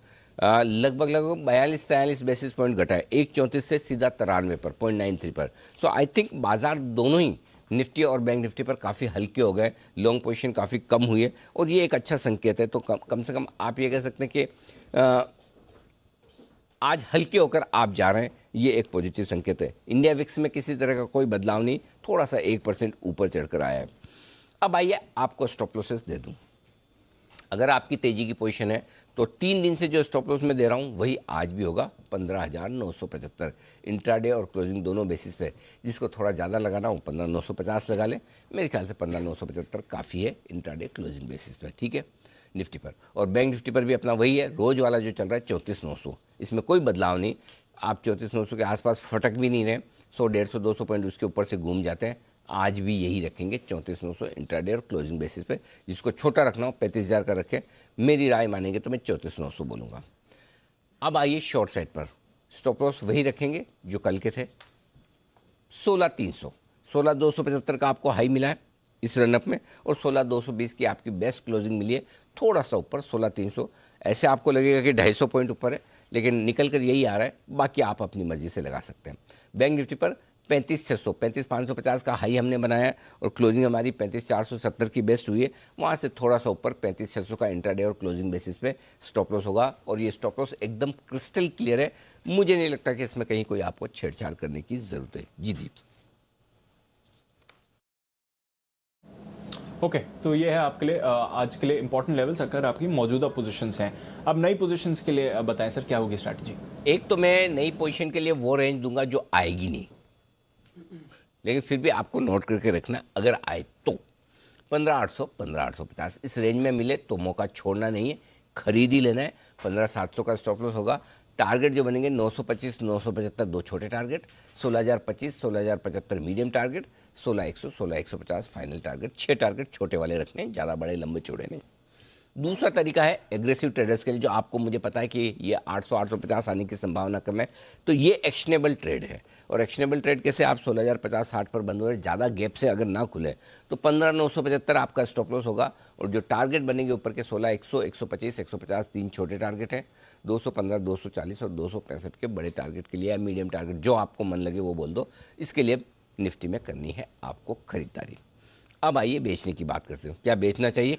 लगभग 42-43 बेसिस पॉइंट घटा है, 134 से सीधा 93 पर, 0.93 पर। सो आई थिंक बाजार दोनों ही निफ्टी और बैंक निफ्टी पर काफ़ी हल्के हो गए, लॉन्ग पोजीशन काफ़ी कम हुई है और ये एक अच्छा संकेत है। तो कम से कम आप ये कह सकते हैं कि आज हल्के होकर आप जा रहे हैं, ये एक पॉजिटिव संकेत है। इंडिया विक्स में किसी तरह का कोई बदलाव नहीं, थोड़ा सा 1% ऊपर चढ़कर आया है। अब आइए आपको स्टॉप लॉसेस दे दूँ। अगर आपकी तेजी की पोजीशन है तो 3 दिन से जो स्टॉप लॉस मैं दे रहा हूँ वही आज भी होगा, 15,975 इंट्राडे और क्लोजिंग दोनों बेसिस पे। जिसको थोड़ा ज़्यादा लगाना हो 15,950 लगा लें, मेरे ख्याल से 15,975 काफ़ी है इंट्राडे क्लोजिंग बेसिस पे, ठीक है। निफ्टी पर और बैंक निफ्टी पर भी अपना वही है, रोज़ वाला जो चल रहा है 34,900, इसमें कोई बदलाव नहीं। आप 34,900 के आसपास फटक भी नहीं रहे, 100, 150, 200 पॉइंट उसके ऊपर से घूम जाते हैं। आज भी यही रखेंगे 34,900 इंट्राडे और क्लोजिंग बेसिस पे। जिसको छोटा रखना हो 35,000 का रखें, मेरी राय मानेंगे तो मैं 34,900 बोलूँगा। अब आइए शॉर्ट साइड पर, स्टॉप लॉस वही रखेंगे जो कल के थे, 16,300, 16,275 का आपको हाई मिला है इस रनअप में और 16,220 की आपकी बेस्ट क्लोजिंग मिली है, थोड़ा सा ऊपर 16,300। ऐसे आपको लगेगा कि 250 पॉइंट ऊपर है, लेकिन निकल कर यही आ रहा है, बाकी आप अपनी मर्जी से लगा सकते हैं। बैंक निफ्टी पर 35,600, 35,550 का हाई हमने बनाया है और क्लोजिंग हमारी 35,470 की बेस्ट हुई है। वहाँ से थोड़ा सा ऊपर 35,600 का इंट्राडे और क्लोजिंग बेसिस पे स्टॉप लॉस होगा और ये स्टॉप लॉस एकदम क्रिस्टल क्लियर है। मुझे नहीं लगता कि इसमें कहीं कोई आपको छेड़छाड़ करने की ज़रूरत है। जी दीप। ओके, तो ये है आपके लिए आज के लिए इंपॉर्टेंट लेवल्स अगर आपकी मौजूदा पोजीशंस हैं। अब नई पोजीशंस के लिए बताएं सर, क्या होगी स्ट्रैटेजी? एक तो मैं नई पोजीशन के लिए वो रेंज दूंगा जो आएगी नहीं, लेकिन फिर भी आपको नोट करके रखना, अगर आए तो 15,800, 15,850 इस रेंज में मिले तो मौका छोड़ना नहीं है, खरीद ही लेना है। 15,700 का स्टॉप लॉस होगा। टारगेट जो बनेंगे 925, 975 दो छोटे target, 16,025, 16,075 medium target, 16,100, 16,150 final target. 6 target छोटे वाले रखने हैं, ज़्यादा बड़े लंबे चौड़े नहीं। दूसरा तरीका है एग्रेसिव ट्रेडर्स के लिए, जो आपको मुझे पता है कि ये 800 850 आने की संभावना कम है, तो ये एक्शनेबल ट्रेड है। और एक्शनेबल ट्रेड कैसे, आप 16,050-60 पर बंद हो रहे, ज़्यादा गैप से अगर ना खुले तो 15,975 आपका स्टॉप लॉस होगा। और जो टारगेट बनेंगे ऊपर के 16,100, 125, 150 तीन छोटे टारगेट हैं, 215, 240 और 265 के बड़े टारगेट के लिए, मीडियम टारगेट जो आपको मन लगे वो बोल दो। इसके लिए निफ्टी में करनी है आपको खरीदारी। अब आइए बेचने की बात करते हो। क्या बेचना चाहिए?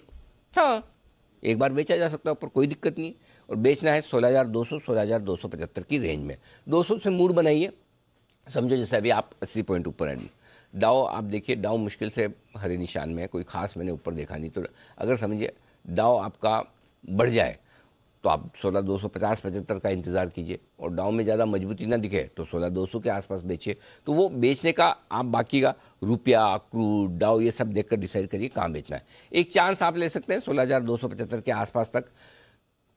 हाँ, एक बार बेचा जा सकता है, ऊपर कोई दिक्कत नहीं है। और बेचना है 16,200, 16,275 की रेंज में। 200 से मूड बनाइए, समझो जैसे अभी आप 80 पॉइंट ऊपर हैं। डाउ आप देखिए, डाउ मुश्किल से हरे निशान में है, कोई खास मैंने ऊपर देखा नहीं। तो अगर समझिए डाउ आपका बढ़ जाए तो आप 16,250-75 का इंतज़ार कीजिए, और डाउ में ज़्यादा मजबूती ना दिखे तो 16,200 के आसपास बेचिए। तो वो बेचने का आप बाकी का रुपया, क्रूड, डाउ ये सब देखकर डिसाइड करिए कहाँ बेचना है। एक चांस आप ले सकते हैं 16,275 के आसपास तक।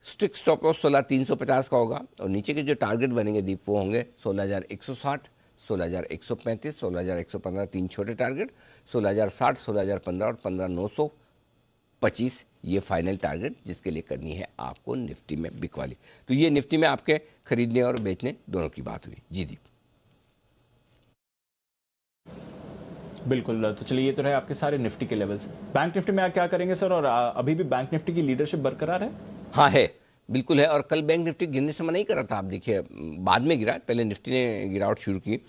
स्ट्रिक्ट स्टॉप लॉस 16,350 का होगा, और नीचे के जो टारगेट बनेंगे दीप वो होंगे 16,160, 16,135, 16,115 तीन छोटे टारगेट, 16,060, 16,015 और 15,925 ये फाइनल टारगेट जिसके लिए करनी है आपको निफ्टी में बिकवाली। तो ये निफ्टी में आपके खरीदने और बेचने दोनों की बात हुई। जी दीप। बिल्कुल, तो चलिए ये तो रहे आपके सारे निफ्टी के लेवल्स। बैंक निफ्टी में आप क्या करेंगे सर, और अभी भी बैंक निफ्टी की लीडरशिप बरकरार है? हाँ है, बिल्कुल है। और कल बैंक निफ्टी गिरने से मना ही कर रहा था, आप देखिए बाद में गिरा, पहले निफ्टी ने गिरावट शुरू की।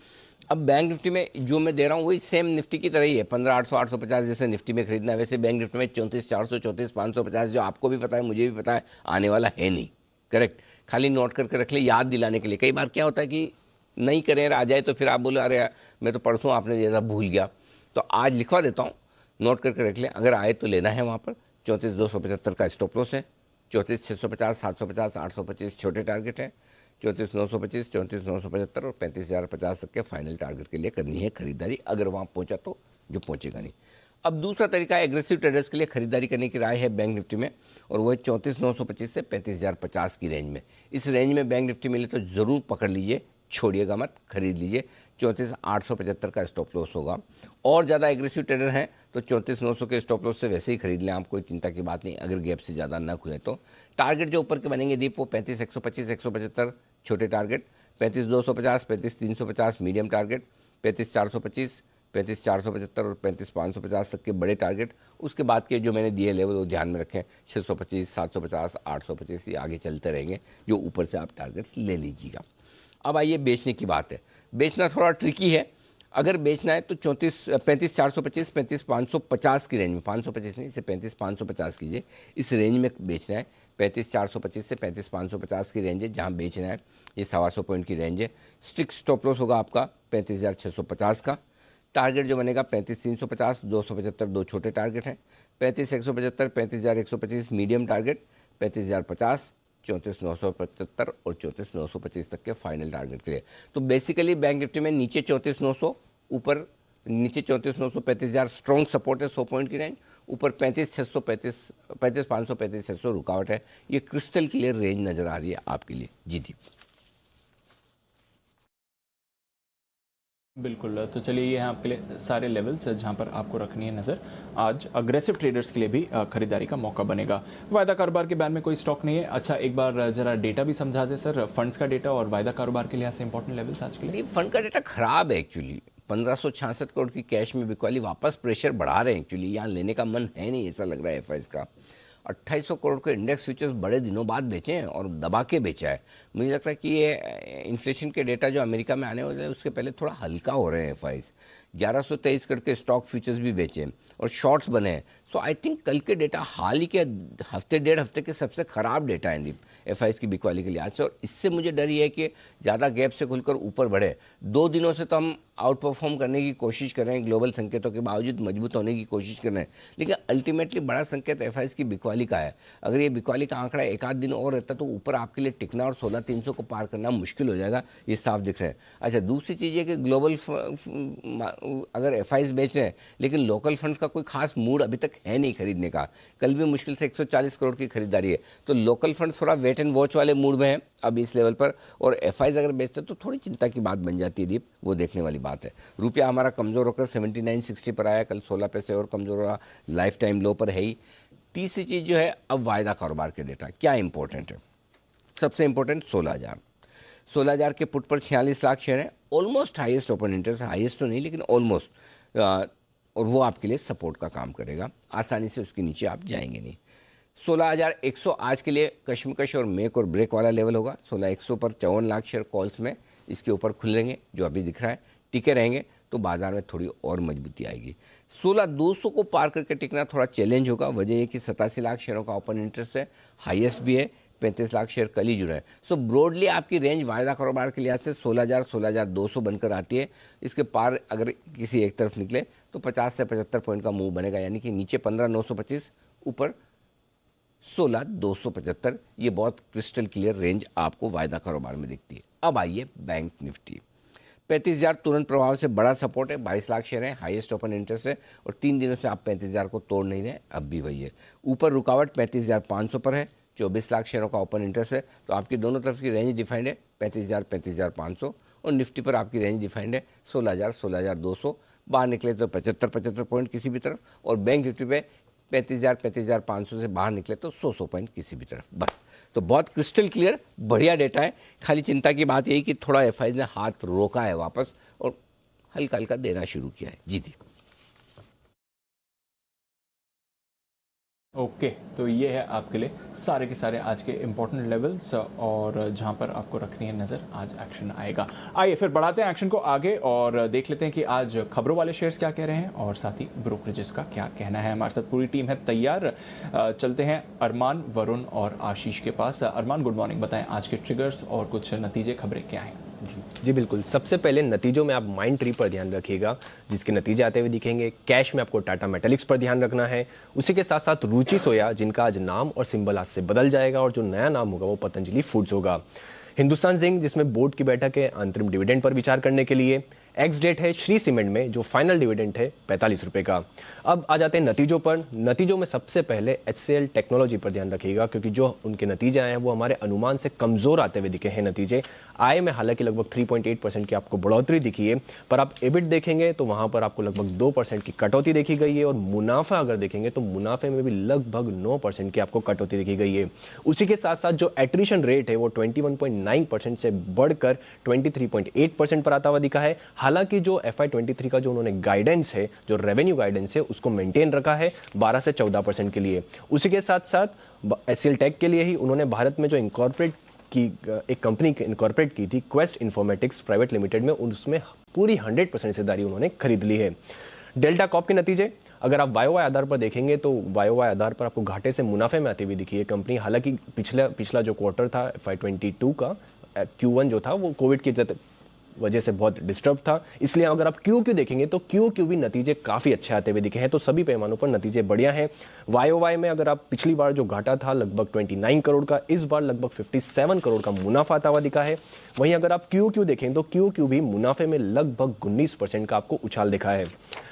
अब बैंक निफ्टी में जो मैं दे रहा हूँ वही सेम निफ्टी की तरह ही है, 15,800, 850 जैसे निफ्टी में खरीदना है, वैसे बैंक निफ्टी में 34,400, 34,550 जो आपको भी पता है मुझे भी पता है आने वाला है नहीं। करेक्ट, खाली नोट करके रख ले याद दिलाने के लिए। कई बार क्या होता है कि नहीं करें, आ जाए तो फिर आप बोलो अरे यार मैं तो परसों आपने जैसा भूल गया, तो आज लिखवा देता हूँ, नोट करके रख लें, अगर आए तो लेना है। वहाँ पर 34,275 का स्टॉप लॉस है, 34,650, 750, 825 छोटे टारगेट है, 34,925, 34,975 और 35,050 तक के फाइनल टारगेट के लिए करनी है खरीदारी, अगर वहाँ पहुँचा तो, जो पहुँचेगा नहीं। अब दूसरा तरीका एग्रेसिव ट्रेडर्स के लिए खरीदारी करने की राय है बैंक निफ्टी में, और वो है 34,925 से 35,050 की रेंज में। इस रेंज में बैंक निफ्टी मिले तो ज़रूर पकड़ लीजिए, छोड़िएगा मत, खरीद लीजिए। 34,875 का स्टॉप लॉस होगा। और ज़्यादा एग्रेसिव ट्रेडर हैं तो 34,900 के स्टॉप लॉस से वैसे ही खरीद लें, आप कोई चिंता की बात नहीं, अगर गैप से ज़्यादा ना खुले तो। टारगेट जो ऊपर के बनेंगे दीप वो 35,125, 175 छोटे टारगेट, 35,250, 35,350 मीडियम टारगेट, 35,425, 35,475 और 35,550 तक के बड़े टारगेट। उसके बाद के जो मैंने दिए लेवल वो ध्यान में रखें, 625, 750, 825 ये आगे चलते रहेंगे, जो ऊपर से आप टारगेट्स ले लीजिएगा। अब आइए बेचने की बात है। बेचना थोड़ा ट्रिकी है। अगर बेचना है तो 35,425, 35,550 की रेंज में, 525 नहीं, इसे 35,550 कीजिए, इस रेंज में बेचना है। 35,425 से 35,550 की रेंज है जहां बेचना है, ये 125 पॉइंट की रेंज है। स्ट्रिक्ट स्टॉप लॉस होगा आपका 35,650 का। टारगेट जो बनेगा 35,350, 275 दो छोटे टारगेट हैं, 35,175, 35,125 मीडियम टारगेट, 35,050, 34,975 और 34,925 तक के फाइनल टारगेट के लिए। तो बेसिकली बैंक निफ्टी में नीचे 34,900, ऊपर नीचे 34,900, 35,000 स्ट्रॉन्ग सपोर्ट है 100 पॉइंट की रेंज, ऊपर 35,600, 35,500, 35,600 रुकावट है। ये क्रिस्टल क्लियर रेंज नजर आ रही है आपके लिए। जी दीप। बिल्कुल, तो चलिए ये हैं आपके लिए सारे लेवल्स जहां पर आपको रखनी है नज़र। आज अग्रेसिव ट्रेडर्स के लिए भी खरीदारी का मौका बनेगा। वायदा कारोबार के बैन में कोई स्टॉक नहीं है। अच्छा, एक बार जरा डेटा भी समझा दें सर, फंड्स का डेटा और वायदा कारोबार के लिहाज से इंपॉर्टेंट लेवल्स आज के लिए। फंड का डेटा खराब है एक्चुअली, 1566 करोड़ की कैश में बिकवाली वापस प्रेशर बढ़ा रहे हैं। एक्चुअली यहाँ लेने का मन है नहीं, ऐसा लग रहा है एफआईज का। 2800 करोड़ के इंडेक्स फ्यूचर्स बड़े दिनों बाद बेचे हैं और दबा के बेचा है। मुझे लगता है कि ये इन्फ्लेशन के डेटा जो अमेरिका में आने वाले हैं उसके पहले थोड़ा हल्का हो रहे हैं एफआईज। 1123 करोड़ के स्टॉक फ्यूचर्स भी बेचे हैं और शॉर्ट्स बने हैं। सो आई थिंक कल के डेटा हाल ही के हफ्ते डेढ़ हफ्ते के सबसे खराब डेटा है दीप एफआईज की बिकवाली के लिहाज से, और इससे मुझे डर ये है कि ज़्यादा गैप से खुलकर ऊपर बढ़े। 2 दिनों से तो हम आउट परफॉर्म करने की कोशिश कर रहे हैं, ग्लोबल संकेतों के बावजूद मजबूत होने की कोशिश कर रहे हैं, लेकिन अल्टीमेटली बड़ा संकेत एफआईज की बिकवाली का है। अगर ये बिकवाली का आंकड़ा एक आध दिन और रहता तो ऊपर आपके लिए टिकना और 16,300 को पार करना मुश्किल हो जाएगा, ये साफ दिख रहा है। अच्छा, दूसरी चीज़ ये कि ग्लोबल अगर एफआईज बेच रहे हैं लेकिन लोकल फंड्स का कोई खास मूड अभी तक है नहीं खरीदने का। कल भी मुश्किल से 140 करोड़ की खरीदारी है, तो लोकल फंड्स थोड़ा वेट एंड वॉच वाले मूड में हैं अब इस लेवल पर, और एफआईज अगर बेचते तो थोड़ी चिंता की बात बन जाती है दीप, वो देखने वाली बात है। रुपया हमारा कमज़ोर होकर 79.60 पर आया, कल 16 पैसे और कमज़ोर रहा, लाइफ टाइम लो पर है ही। तीसरी चीज़ जो है, अब वायदा कारोबार के डेटा क्या इंपॉर्टेंट है। सबसे इंपॉर्टेंट 16,000 के पुट पर 46 लाख शेयर है, almost highest open interest, highest तो नहीं लेकिन ऑलमोस्ट, और वो आपके लिए सपोर्ट का काम करेगा, आसानी से उसके नीचे आप जाएंगे नहीं। 16,100 आज के लिए कशमकश और मेक और ब्रेक वाला लेवल होगा। 16,100 पर 54 लाख शेयर कॉल्स में इसके ऊपर खुलेंगे, जो अभी दिख रहा है, टिके रहेंगे तो बाजार में थोड़ी और मजबूती आएगी। 16,200 को पार करके टिकना थोड़ा चैलेंज होगा, वजह यह कि 87 लाख शेयरों का ओपन इंटरेस्ट है, हाईएस्ट भी है, 35 लाख शेयर कल ही जुड़ा है। सो ब्रॉडली आपकी रेंज वायदा कारोबार के लिहाज से 16,000 16,200 बनकर आती है। इसके पार अगर किसी एक तरफ निकले तो 50 से 75 पॉइंट का मूव बनेगा, यानी कि नीचे 15,925, ऊपर 16,275। ये बहुत क्रिस्टल क्लियर रेंज आपको वायदा कारोबार में दिखती है। अब आइए बैंक निफ्टी। 35,000 तुरंत प्रभाव से बड़ा सपोर्ट है, 22 लाख शेयर है, हाईएस्ट ओपन इंटरेस्ट है, और 3 दिनों से आप 35,000 को तोड़ नहीं रहे, अब भी वही है। ऊपर रुकावट 35,500 पर है, 24 लाख शेयरों का ओपन इंटरेस्ट है, तो आपकी दोनों तरफ की रेंज डिफाइंड है 35,000 35,500, और निफ्टी पर आपकी रेंज डिफाइंड है 16,000 16,200। बाहर निकले तो 75 पॉइंट किसी भी तरफ, और बैंक निफ्टी पे 35,000 35,500 से बाहर निकले तो 100 पॉइंट किसी भी तरफ, बस। तो बहुत क्रिस्टल क्लियर बढ़िया डेटा है। खाली चिंता की बात यही कि थोड़ा एफआईज ने हाथ रोका है वापस और हल्का हल्का देना शुरू किया है। जी दी। ओके, तो ये है आपके लिए सारे के सारे आज के इंपॉर्टेंट लेवल्स, और जहां पर आपको रखनी है नज़र, आज एक्शन आएगा। आइए फिर बढ़ाते हैं एक्शन को आगे और देख लेते हैं कि आज खबरों वाले शेयर्स क्या कह रहे हैं और साथ ही ब्रोकरेजेस का क्या कहना है। हमारे साथ पूरी टीम है तैयार। चलते हैं अरमान, वरुण और आशीष के पास। अरमान, गुड मॉर्निंग, बताएं आज के ट्रिगर्स और कुछ नतीजे खबरें क्या हैं। जी बिल्कुल। सबसे पहले नतीजों में आप माइंड ट्री पर ध्यान रखिएगा, जिसके नतीजे आते हुए दिखेंगे। कैश में आपको टाटा मेटालिक्स पर ध्यान रखना है। उसी के साथ साथ रुचि सोया, जिनका आज नाम और सिंबल आज से बदल जाएगा, और जो नया नाम होगा वो पतंजलि फूड्स होगा। हिंदुस्तान जिंक, जिसमें बोर्ड की बैठक है अंतरिम डिविडेंड पर विचार करने के लिए। एक्स डेट है श्री सीमेंट में, जो फाइनल डिविडेंड है 45 रुपए का। अब आ जाते हैं नतीजों पर। नतीजों में सबसे पहले HCL टेक्नोलॉजी पर ध्यान रखिएगा, क्योंकि जो उनके नतीजे आए हैं वो हमारे अनुमान से कमजोर आते हुए दिखे हैं नतीजे। आय में हालांकि लगभग 3.8% की आपको बढ़ोतरी दिखी है, पर आप एबिट देखेंगे तो वहां पर आपको लगभग 2% की कटौती देखी गई है, और मुनाफा अगर देखेंगे तो मुनाफे में भी लगभग 9% की आपको कटौती देखी गई है। उसी के साथ साथ जो एट्रिशन रेट है वो 21.9% से बढ़कर 23.8% पर आता हुआ दिखा है। हालांकि जो FY23 का जो उन्होंने गाइडेंस है, जो रेवेन्यू गाइडेंस है, उसको मेंटेन रखा है 12 से 14% के लिए। उसी के साथ साथ HCL टेक के लिए ही उन्होंने भारत में जो इनकॉर्पोरेट की एक कंपनी इनकॉर्पोरेट की थी, क्वेस्ट इन्फॉर्मेटिक्स प्राइवेट लिमिटेड में, उसमें पूरी 100% हिस्सेदारी उन्होंने खरीद ली है। डेल्टा कॉप के नतीजे अगर आप YOY आधार पर देखेंगे तो YOY आधार पर आपको घाटे से मुनाफे में आती हुई दिखी है कंपनी। हालांकि पिछला जो क्वार्टर था FY22 का Q1 जो था वो कोविड की वजह से बहुत डिस्टर्ब था, इसलिए अगर आप QQ देखेंगे तो QQ भी नतीजे काफ़ी अच्छे आते हुए दिखे हैं। तो सभी पैमानों पर नतीजे बढ़िया हैं। YOY में अगर आप पिछली बार जो घाटा था लगभग 29 करोड़ का, इस बार लगभग 57 करोड़ का मुनाफा आता हुआ दिखा है। वहीं अगर आप QQ देखें तो QQ भी मुनाफे में लगभग 19% का आपको उछाल दिखा है।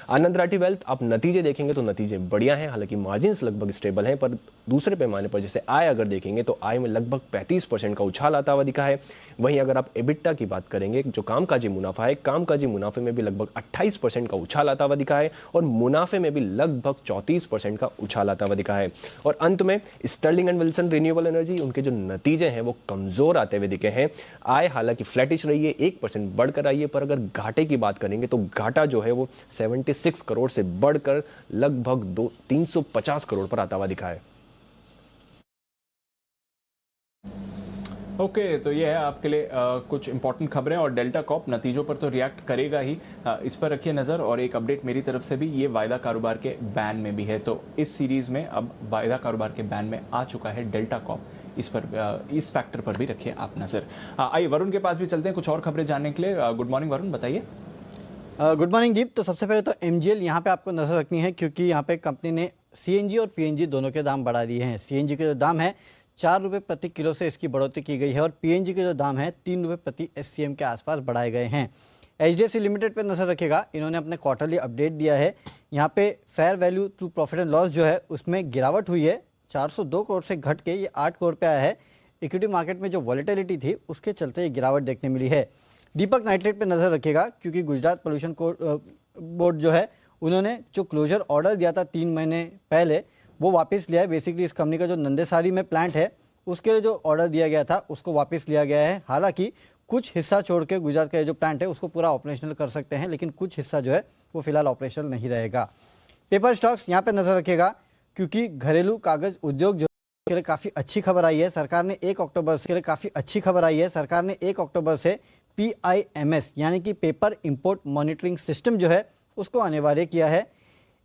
आनंद राठी वेल्थ, आप नतीजे देखेंगे तो नतीजे बढ़िया हैं, हालांकि मार्जिन्स लगभग स्टेबल हैं, पर दूसरे पैमाने पर जैसे आय अगर देखेंगे तो आय में लगभग 35% का उछाल आता हुआ दिखा है। वहीं अगर आप एबिटा की बात करेंगे, जो कामकाजी मुनाफा है, कामकाजी मुनाफे में भी लगभग 28% का उछाल आता हुआ दिखा है, और मुनाफे में भी लगभग 34% का उछाल आता हुआ दिखा है। और अंत में Sterling and Wilson renewable energy, उनके जो नतीजे हैं वो कमजोर आते हुए दिखे हैं। आय हालांकि फ्लैटिश रही है, 1% बढ़कर आई है, पर अगर घाटे की बात करेंगे तो घाटा जो है वो 76 करोड़ से बढ़कर लगभग 350 करोड़ पर आता हुआ दिखा है। ओके, तो ये है आपके लिए कुछ इंपॉर्टेंट खबरें, और डेल्टा कॉप नतीजों पर तो रिएक्ट करेगा ही, इस पर रखिए नज़र। और एक अपडेट मेरी तरफ से भी, ये वायदा कारोबार के बैन में भी है, तो इस सीरीज़ में अब वायदा कारोबार के बैन में आ चुका है डेल्टा कॉप, इस पर इस फैक्टर पर भी रखिए आप नज़र। आइए वरुण के पास भी चलते हैं कुछ और खबरें जानने के लिए। गुड मॉर्निंग वरुण, बताइए। गुड मॉर्निंग दीप। तो सबसे पहले तो MGL यहाँ पे आपको नज़र रखनी है, क्योंकि यहाँ पे कंपनी ने CNG और PNG दोनों के दाम बढ़ा दिए हैं। CNG के जो दाम है 4 रुपये प्रति किलो से इसकी बढ़ोतरी की गई है, और PNG के जो दाम है 3 रुपये प्रति SCM के आसपास बढ़ाए गए हैं। HDFC लिमिटेड पर नज़र रखेगा, इन्होंने अपने क्वार्टरली अपडेट दिया है। यहाँ पे fair value through profit and loss जो है उसमें गिरावट हुई है, 402 करोड़ से घट के ये 8 करोड़ पे आया है। इक्विटी मार्केट में जो वॉलेटिलिटी थी उसके चलते ये गिरावट देखने मिली है। दीपक नाइट्रेट पे नज़र रखेगा, क्योंकि गुजरात पोल्यूशन बोर्ड जो है उन्होंने जो क्लोजर ऑर्डर दिया था 3 महीने पहले, वो वापस लिया है। बेसिकली इस कंपनी का जो नंदेसारी में प्लांट है उसके लिए जो ऑर्डर दिया गया था उसको वापस लिया गया है। हालांकि कुछ हिस्सा छोड़ के गुजरात का जो प्लांट है उसको पूरा ऑपरेशनल कर सकते हैं, लेकिन कुछ हिस्सा जो है वो फिलहाल ऑपरेशनल नहीं रहेगा। पेपर स्टॉक्स यहाँ पे नजर रखेगा क्योंकि घरेलू कागज उद्योग जो के लिए काफ़ी अच्छी खबर आई है। सरकार ने 1 अक्टूबर से PIMS यानी कि पेपर इंपोर्ट मॉनिटरिंग सिस्टम जो है उसको अनिवार्य किया है।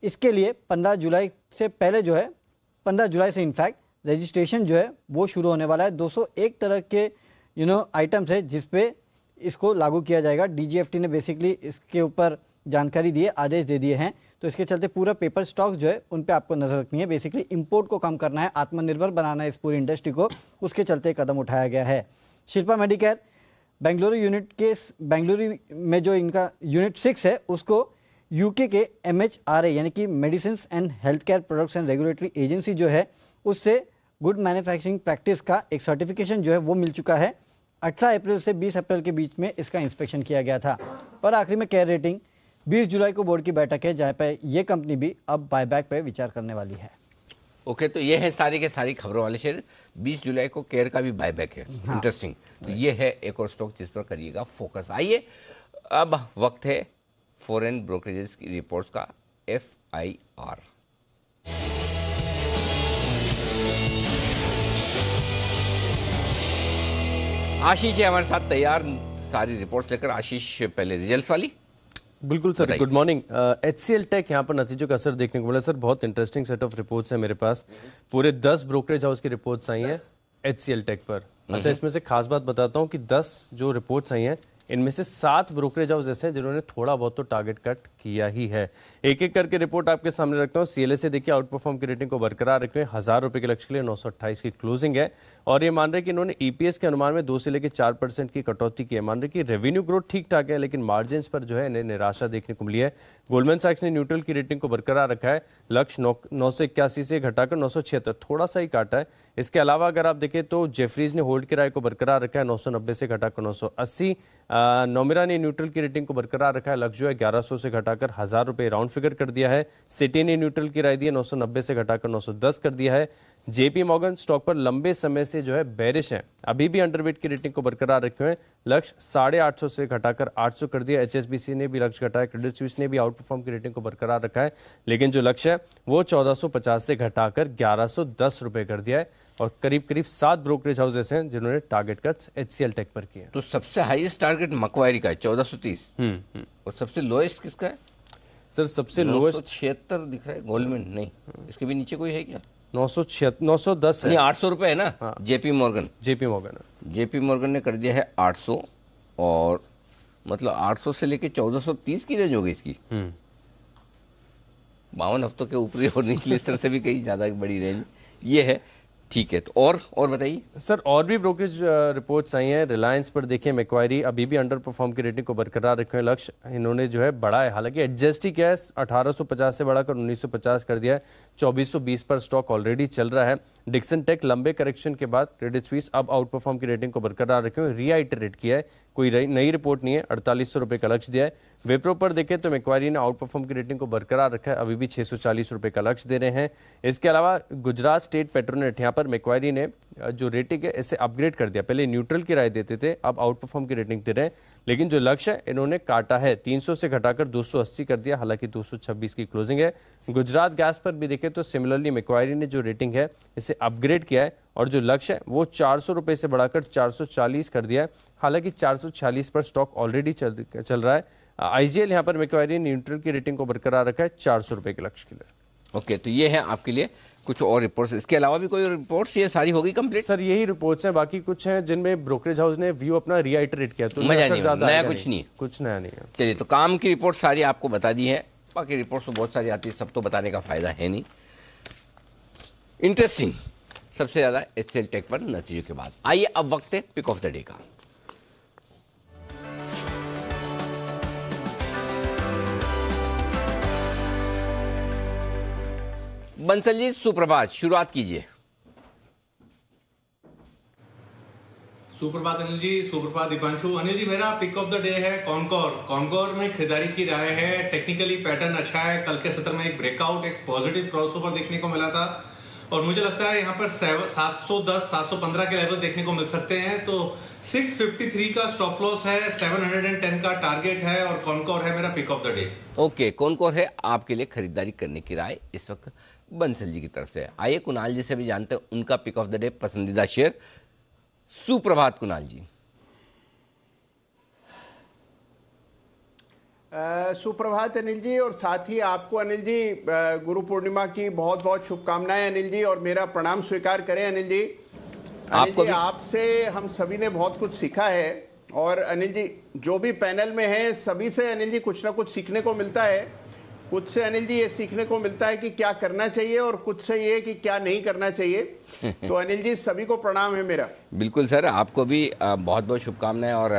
इसके लिए 15 जुलाई से इनफैक्ट रजिस्ट्रेशन जो है वो शुरू होने वाला है। 201 तरह के आइटम्स है जिस पे इसको लागू किया जाएगा। DGFT ने बेसिकली इसके ऊपर जानकारी दी है, आदेश दे दिए हैं। तो इसके चलते पूरा पेपर स्टॉक्स जो है उन पे आपको नजर रखनी है। बेसिकली इंपोर्ट को कम करना है, आत्मनिर्भर बनाना है इस पूरी इंडस्ट्री को, उसके चलते कदम उठाया गया है। शिल्पा मेडिकेयर बेंगलुरु में जो इनका यूनिट 6 है उसको UK के MHRA यानी कि medicine and health care products and regulatory agency जो है उससे गुड मैन्युफैक्चरिंग प्रैक्टिस का एक सर्टिफिकेशन जो है वो मिल चुका है। 18 अप्रैल से 20 अप्रैल के बीच में इसका इंस्पेक्शन किया गया था। और आखिरी में केयर रेटिंग 20 जुलाई को बोर्ड की बैठक है जहाँ पे ये कंपनी भी अब बायबैक पे विचार करने वाली है। ओके, तो ये है सारी के सारी खबरों वाले शेयर। 20 जुलाई को केयर का भी बायबैक है। इंटरेस्टिंग। तो ये है एक और स्टॉक जिस पर करिएगा फोकस। आइए अब वक्त है फॉरेन ब्रोकरेजेस की रिपोर्ट्स का, FIR। आशीष है हमारे साथ तैयार सारी रिपोर्ट्स लेकर। आशीष, पहले रिजल्ट्स वाली। बिल्कुल sir, good morning. HCL tech यहाँ पर नतीजों का असर देखने को मिला सर। बहुत इंटरेस्टिंग सेट ऑफ रिपोर्ट्स है मेरे पास। पूरे 10 ब्रोकरेज हाउस की रिपोर्ट्स आई हैं HCL टेक पर। अच्छा, इसमें से खास बात बताता हूँ कि 10 जो रिपोर्ट्स आई हैं इनमें से 7 ब्रोकरेज हाउस ऐसे हैं जिन्होंने थोड़ा बहुत तो टारगेट कट किया ही है। एक एक करके रिपोर्ट आपके सामने रखता हूँ। CLA से देखिए आउट परफॉर्म की रेटिंग को बरकरार रखे, 1000 रुपये के लक्ष्य के लिए 928 की क्लोजिंग है। और ये मान रहे कि इन्होंने EPS के अनुमान में 2 से लेकर 4% की कटौती की है। मान रहे कि रेवेन्यू ग्रोथ ठीक ठाक है, लेकिन मार्जिन पर जो है इन्हें निराशा देखने को मिली है। गोल्डमैन सैक्स ने न्यूट्रल की रेटिंग को बरकरार रखा है। लक्ष्य 981 से घटाकर 976, थोड़ा सा ही काटा है। इसके अलावा अगर आप देखें तो जेफरीज ने होल्ड किराए को बरकरार रखा है, 990 से घटाकर 980। नोमिरा ने न्यूट्रल की रेटिंग को बरकरार रखा है। लक्ष्य जो है 1100 से घटाकर 1000 रुपये राउंड फिगर कर दिया है। सिटी ने न्यूट्रल की राय दी है, 990 से घटाकर 910 कर दिया है। JP मॉर्गन स्टॉक पर लंबे समय से जो है बेरिश है, अभी भी अंडरवेट की रेटिंग को बरकरार रखे हुए। लक्ष्य 850 से घटाकर 800 कर दिया। HSBC ने भी लक्ष्य घटाया। क्रेडिट स्विस ने भी आउट परफॉर्म की रेटिंग को बरकरार रखा है, लेकिन जो लक्ष्य है वो 1450 से घटाकर 1110 रुपये कर दिया है। और करीब करीब 7 ब्रोकरेज हाउस ऐसे हैं जिन्होंने टारगेट कट्स HCL टेक पर किए। तो सबसे हाईएस्ट टारगेट मकवायरी का है 1430। और सबसे लोएस्ट किसका है सर? सबसे लोएस्ट 976 दिख रहा है। गोल्डमैन नहीं, इसके भी नीचे कोई है क्या? 910 है। 800 रुपये है ना। JP मॉर्गन ने कर दिया है 800, और मतलब 800 से लेके 1430 की रेंज होगी इसकी। 52 हफ्तों के ऊपरी और निचले स्तर से भी कहीं ज्यादा बड़ी रेंज ये है। ठीक है, तो और बताइए सर। और भी ब्रोकरेज रिपोर्ट्स आई हैं। रिलायंस पर देखिए मैक्वायरी अभी भी अंडर परफॉर्म की रेटिंग को बरकरार रखे हुए। लक्ष्य इन्होंने जो है बढ़ा है, हालांकि एडजस्ट ही किया है। 1850 से बढ़ाकर 1950 कर दिया है। 2420 पर स्टॉक ऑलरेडी चल रहा है। डिक्सन टेक लंबे करेक्शन के बाद क्रेडिट स्विस अब आउट परफॉर्म की रेटिंग को बरकरार रखे हुए, रीआइटरेट किया है, कोई नई रिपोर्ट नहीं है। 4800 रुपये का लक्ष्य दिया है। विप्रो पर देखें तो मैक्वायरी ने आउट परफॉर्म की रेटिंग को बरकरार रखा है, अभी भी 640 रुपये का लक्ष्य दे रहे हैं। इसके अलावा गुजरात स्टेट पेट्रोनेट, यहाँ पर मैक्वायरी ने जो रेटिंग है इसे अपग्रेड कर दिया। पहले न्यूट्रल की राय देते थे, अब आउट परफॉर्म की रेटिंग दे रहे हैं, लेकिन जो लक्ष्य है इन्होंने काटा है, 300 से घटाकर 280 कर दिया, हालांकि 226 की क्लोजिंग है। गुजरात गैस पर भी देखें तो सिमिलरली मैक्वायरी ने जो रेटिंग है इसे अपग्रेड किया है, और जो लक्ष्य है वो 400 रुपये से बढ़ाकर 440 कर दिया है, हालांकि 446 पर स्टॉक ऑलरेडी चल रहा है। IGL यहाँ पर मैक्वायरी न्यूट्रल की रेटिंग को बरकरार रखा है 400 रुपये के लक्ष्य के लिए। ओके, तो ये है आपके लिए कुछ और रिपोर्ट्स। इसके अलावा भी कोई रिपोर्ट्स? ये सारी होगी कंप्लीट सर? यही रिपोर्ट्स हैं, बाकी कुछ हैं जिनमें ब्रोकरेज हाउस ने व्यू अपना रीआइटरेट किया, तो मजा नहीं, ज्यादा नया कुछ नहीं है। कुछ नया नहीं है। चलिए, तो काम की रिपोर्ट सारी आपको बता दी है, बाकी रिपोर्ट्स तो बहुत सारी आती है, सब तो बताने का फायदा है नहीं। इंटरेस्टिंग सबसे ज्यादा HCL टेक पर नतीजों के बाद। आइए अब वक्त है पिक ऑफ द डे का। बंसल जी सुप्रभात, शुरुआत कीजिए। सुप्रभात अनिल जी, सुप्रभात दीपांशु। अनिल जी, मेरा पिक ऑफ द डे है कॉनकॉर। कॉनकॉर में खरीदारी की राय है। टेक्निकली पैटर्न अच्छा है। कल के सत्र में एक ब्रेकआउट, एक पॉजिटिव क्रॉसओवर देखने को मिला था और मुझे लगता है यहाँ पर 710 715 के लेवल देखने को मिल सकते हैं। तो 653 का स्टॉप लॉस है, 710 का टारगेट है और कॉनकॉर है मेरा pick of the day. Okay, कौन है आपके लिए खरीदारी करने की राय इस वक्त बंसल जी की तरफ से? आइए कुणाल जी से भी जानते हैं उनका पिक ऑफ द डे पसंदीदा शेयर। सुप्रभात कुणाल जी। सुप्रभात अनिल जी, और साथ ही आपको अनिल जी गुरु पूर्णिमा की बहुत बहुत शुभकामनाएं अनिल जी, और मेरा प्रणाम स्वीकार करें अनिल जी। आपको भी आपसे हम सभी ने बहुत कुछ सीखा है और अनिल जी जो भी पैनल में है सभी से अनिल जी कुछ ना कुछ सीखने को मिलता है। कुछ से अनिल जी ये सीखने को मिलता है कि क्या करना चाहिए और कुछ से ये कि क्या नहीं करना चाहिए। तो अनिल जी सभी को प्रणाम है मेरा। बिल्कुल सर, आपको भी बहुत बहुत शुभकामनाएं। और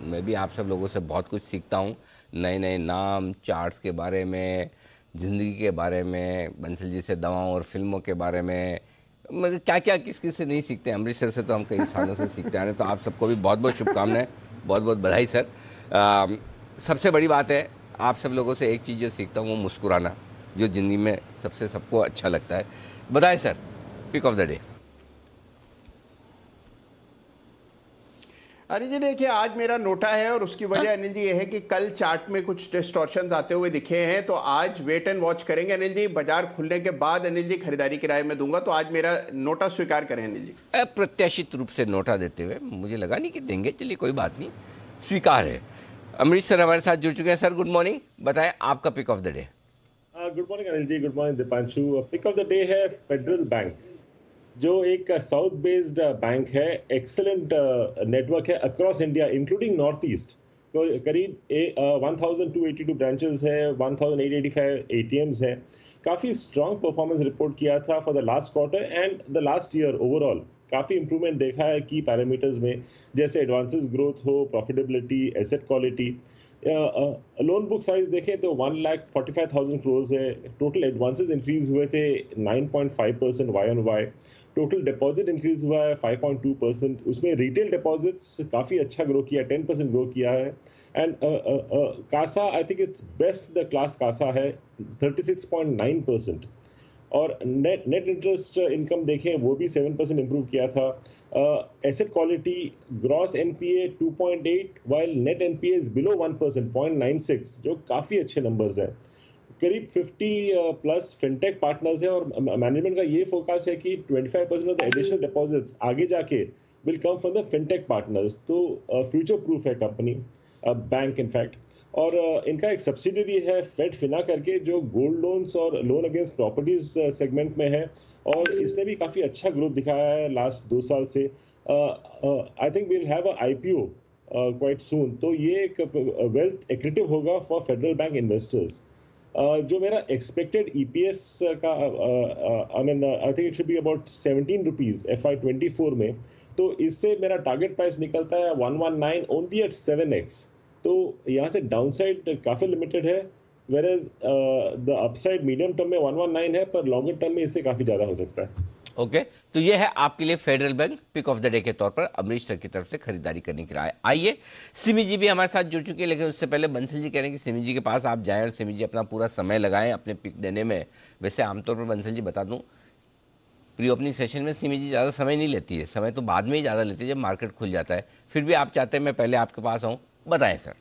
मैं भी आप सब लोगों से बहुत कुछ सीखता हूं, नए नए नाम, चार्ट्स के बारे में, ज़िंदगी के बारे में, बंसल जी से दवाओं और फिल्मों के बारे में, मतलब क्या क्या किस किस से नहीं सीखते। अमृतसर से तो हम कई सालों से सीखते आ रहे हैं। तो आप सबको भी बहुत बहुत शुभकामनाएं, बहुत बहुत बधाई सर। सबसे बड़ी बात है, आप सब लोगों से एक चीज़ जो सीखता हूँ वो मुस्कुराना, जो ज़िंदगी में सबसे सबको अच्छा लगता है। बधाई sir, pick of the day. Anil ji देखिए, आज मेरा नोटा है और उसकी वजह अनिल जी ये है कि कल चार्ट में कुछ डिस्टॉर्शंस आते हुए दिखे हैं, तो आज वेट एंड वॉच करेंगे अनिल जी। बाजार खुलने के बाद अनिल जी खरीदारी की राय में दूंगा, तो आज मेरा नोटा स्वीकार करें अनिल जी। अप्रत्याशित रूप से नोटा देते हुए मुझे लगा नहीं कि देंगे, चलिए कोई बात नहीं, स्वीकार है। अमृतसर हमारे साथ जुड़ चुके हैं। सर गुड मॉर्निंग, बताएं आपका pick of the day. Good morning Anil ji, good morning Dipanshu. Pick of the day है फेडरल बैंक, जो एक साउथ बेस्ड बैंक है। एक्सेलेंट नेटवर्क है across India including north east. तो करीब 1282 ब्रांचेस है, 1885 एटीएम्स है। काफ़ी स्ट्रॉन्ग परफॉर्मेंस रिपोर्ट किया था for the last quarter and the last year. Overall काफ़ी इंप्रूवमेंट देखा है की पैरामीटर्स में, जैसे एडवांसेस ग्रोथ हो, profitability, asset quality. Loan book size देखें तो 1,45,000 करोड़ है। टोटल एडवांसेस इंक्रीज हुए थे 9.5% YOY। टोटल डिपॉजिट इंक्रीज हुआ है 5.2%। उसमें रिटेल डिपॉजिट्स काफ़ी अच्छा ग्रो किया, 10% ग्रो किया है। And CASA I think it's best the class CASA है 36.9%। और नेट इंटरेस्ट इनकम देखें वो भी 7% इंप्रूव किया था। Asset quality, gross NPA 2.8 while net NPA is below 1%, 0.96, जो काफ़ी अच्छे नंबर्स हैं। करीब 50 प्लस फिनटेक पार्टनर्स है और मैनेजमेंट का ये फोकस है कि 25% ऑफ द एडिशनल डिपॉजिट्स आगे जाके will come from the fintech partners. तो फ्यूचर प्रूफ है कंपनी, बैंक इनफैक्ट। और इनका एक सब्सिडरी है फेड फिना करके, जो गोल्ड लोन्स और लोन अगेंस्ट प्रॉपर्टीज सेगमेंट में है, और इसने भी काफ़ी अच्छा ग्रोथ दिखाया है लास्ट 2 साल से। I think we'll have a IPO quite soon. तो ये एक वेल्थ एक्रेटिव होगा फॉर फेडरल बैंक इन्वेस्टर्स। जो मेरा एक्सपेक्टेड EPS का I think it should be about 17 rupees FY24 में। तो इससे मेरा टारगेट प्राइस निकलता है 119 ओनली एट 7x। तो यहाँ से डाउनसाइड काफ़ी लिमिटेड है, whereas the upside medium term में 119 है, पर लॉन्गर टर्म में इससे काफ़ी ज़्यादा हो सकता है। ओके, तो ये है आपके लिए Federal Bank pick of the day के तौर पर अमृतसर की तरफ से खरीदारी करने की राय। आइए, सिमी जी भी हमारे साथ जुड़ चुके हैं, लेकिन उससे पहले बंसल जी कह रहे हैं कि सिमी जी के पास आप जाएं और सिमी जी अपना पूरा समय लगाएं अपने पिक देने में। वैसे आमतौर पर बंसल जी बता दूं, प्री ओपनिंग सेशन में सिमी जी ज़्यादा समय नहीं लेती है, समय तो बाद में ही ज़्यादा लेती है जब मार्केट खुल जाता है। फिर भी आप चाहते हैं मैं पहले आपके पास आऊँ, बताएं सर।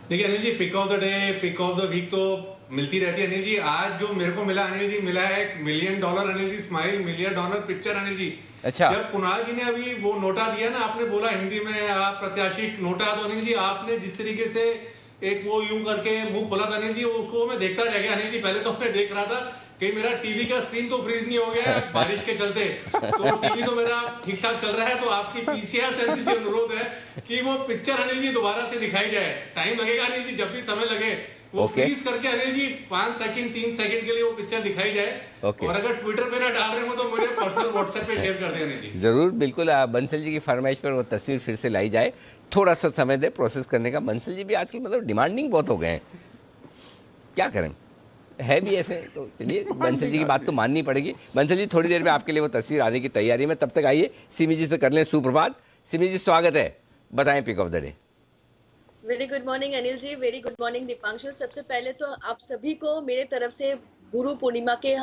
देखिए Anil ji, pick of the day, pick of the week तो मिलती रहती है अनिल जी। आज जो मेरे को मिला अनिल जी, मिला है $1 million Anil ji, smile $1 million picture Anil ji. अच्छा, जब कुणाल जी ने अभी वो नोटा दिया ना, आपने बोला हिंदी में आप प्रत्याशी नोटा, तो अनिल जी आपने जिस तरीके से एक वो यूं करके मुंह खोला था अनिल जी, उसको मैं देखता रह गया अनिल जी। पहले तो मैं देख रहा था कि मेरा टीवी का स्क्रीन तो फ्रीज नहीं हो गया है बारिश के चलते, तो टीवी तो मेरा ठीक ठाक चल रहा है। तो आपकी पीसीआर से अनिल जी अनुरोध है कि वो पिक्चर अनिल जी दोबारा से दिखाई जाए। टाइम लगेगा अनिल जी, जब भी समय लगे वो फ्रीज करके अनिल जी 5 सेकंड 3 सेकंड के लिए वो पिक्चर दिखाई जाए। और अगर ट्विटर पे ना डाल रहे हो तो मुझे पर्सनल व्हाट्सएप पे शेयर कर दें अनिल जी। जरूर, बिल्कुल। बंसल जी की फरमाइश पर वो तस्वीर फिर से लाई जाए, थोड़ा सा समय दे प्रोसेस करने का। बंसल जी भी आजकल मतलब डिमांडिंग बहुत हो गए हैं, क्या करें। है भी ऐसे। तो चलिए बंसल जी की बात तो माननी पड़ेगी। बंसल जी थोड़ी देर में आपके लिए वो तस्वीर आने की तैयारी में, तब तक आइए सिमी जी से कर लें सुप्रभात। सिमी जी स्वागत है, बताएं pick of the day. Very good morning Anil ji, very good morning Dipanshu. सबसे पहले तो आप सभी को मेरे तरफ से गुरु पूर्णिमा के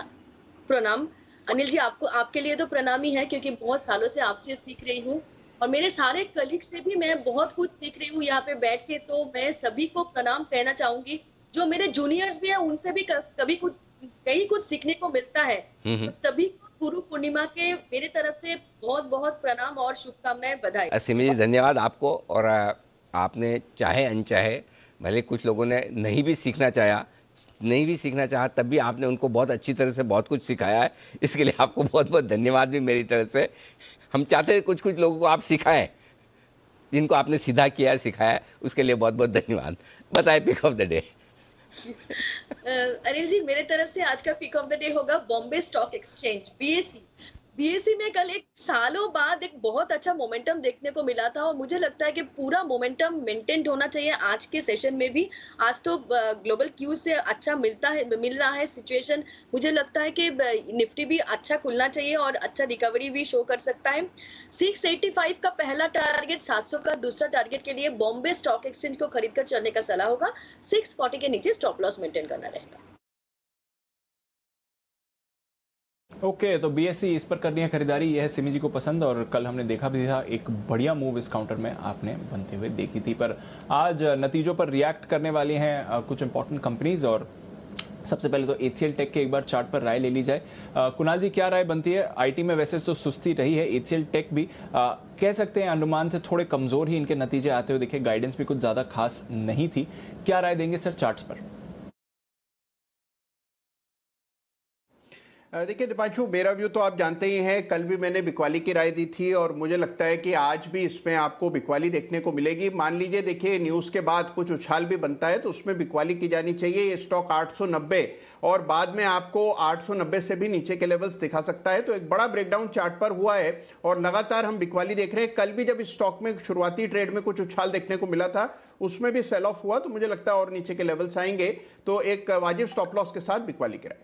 प्रणाम। अनिल जी आपको, आपके लिए तो प्रणाम ही है क्योंकि बहुत सालों से आपसे सीख रही हूँ और मेरे सारे कलीग से भी मैं बहुत कुछ सीख रही हूँ यहाँ पे बैठ के। तो मैं सभी को प्रणाम कहना चाहूंगी। जो मेरे जूनियर्स भी हैं उनसे भी कभी कुछ कहीं कुछ सीखने को मिलता है। तो सभी को गुरु पूर्णिमा के मेरे तरफ से बहुत बहुत प्रणाम और शुभकामनाएं, बधाई। सिमी जी धन्यवाद आपको। और आपने चाहे अनचाहे, भले कुछ लोगों ने नहीं भी सीखना चाहा तब भी आपने उनको बहुत अच्छी तरह से बहुत कुछ सिखाया है। इसके लिए आपको बहुत बहुत धन्यवाद भी मेरी तरफ से। हम चाहते हैं कुछ लोगों को आप सिखाएं, जिनको आपने सीधा किया है, सिखाया है, उसके लिए बहुत बहुत धन्यवाद। बताएं pick of the day. Anil ji मेरे तरफ से आज का पिक ऑफ द डे होगा बॉम्बे स्टॉक एक्सचेंज, बीएसई में कल एक सालों बाद एक बहुत अच्छा मोमेंटम देखने को मिला था और मुझे लगता है कि पूरा मोमेंटम मेंटेन होना चाहिए आज के सेशन में भी। आज तो ग्लोबल क्यूज से अच्छा मिल रहा है सिचुएशन। मुझे लगता है कि निफ्टी भी अच्छा खुलना चाहिए और अच्छा रिकवरी भी शो कर सकता है। 685 का पहला टारगेट, 700 का दूसरा टारगेट के लिए बॉम्बे स्टॉक एक्सचेंज को खरीद कर चलने का सलाह होगा। 640 के नीचे स्टॉप लॉस मेंटेन करना रहेगा। ओके, तो बीएसई इस पर करनी है खरीदारी, यह है सिमी जी को पसंद। और कल हमने देखा भी था एक बढ़िया मूव इस काउंटर में आपने बनते हुए देखी थी। पर आज नतीजों पर रिएक्ट करने वाली हैं कुछ इंपॉर्टेंट कंपनीज। और सबसे पहले तो एचसीएल टेक के एक बार चार्ट पर राय ले ली जाए। कुणाल जी क्या राय बनती है? आईटी में वैसे तो सुस्ती रही है, एचसीएल टेक भी कह सकते हैं अनुमान से थोड़े कमजोर ही इनके नतीजे आते हुए दिखे, गाइडेंस भी कुछ ज्यादा खास नहीं थी। क्या राय देंगे सर चार्ट्स पर? देखिए दीपांशु, मेरा व्यू तो आप जानते ही हैं, कल भी मैंने बिकवाली की राय दी थी और मुझे लगता है कि आज भी इसमें आपको बिकवाली देखने को मिलेगी। मान लीजिए देखिए न्यूज़ के बाद कुछ उछाल भी बनता है तो उसमें बिकवाली की जानी चाहिए। ये स्टॉक 890 और बाद में आपको 890 से भी नीचे के लेवल्स दिखा सकता है। तो एक बड़ा ब्रेकडाउन चार्ट पर हुआ है और लगातार हम बिकवाली देख रहे हैं। कल भी जब इस स्टॉक में शुरुआती ट्रेड में कुछ उछाल देखने को मिला था, उसमें भी सेल ऑफ हुआ, तो मुझे लगता है और नीचे के लेवल्स आएंगे। तो एक वाजिब स्टॉप लॉस के साथ बिकवाली की राय।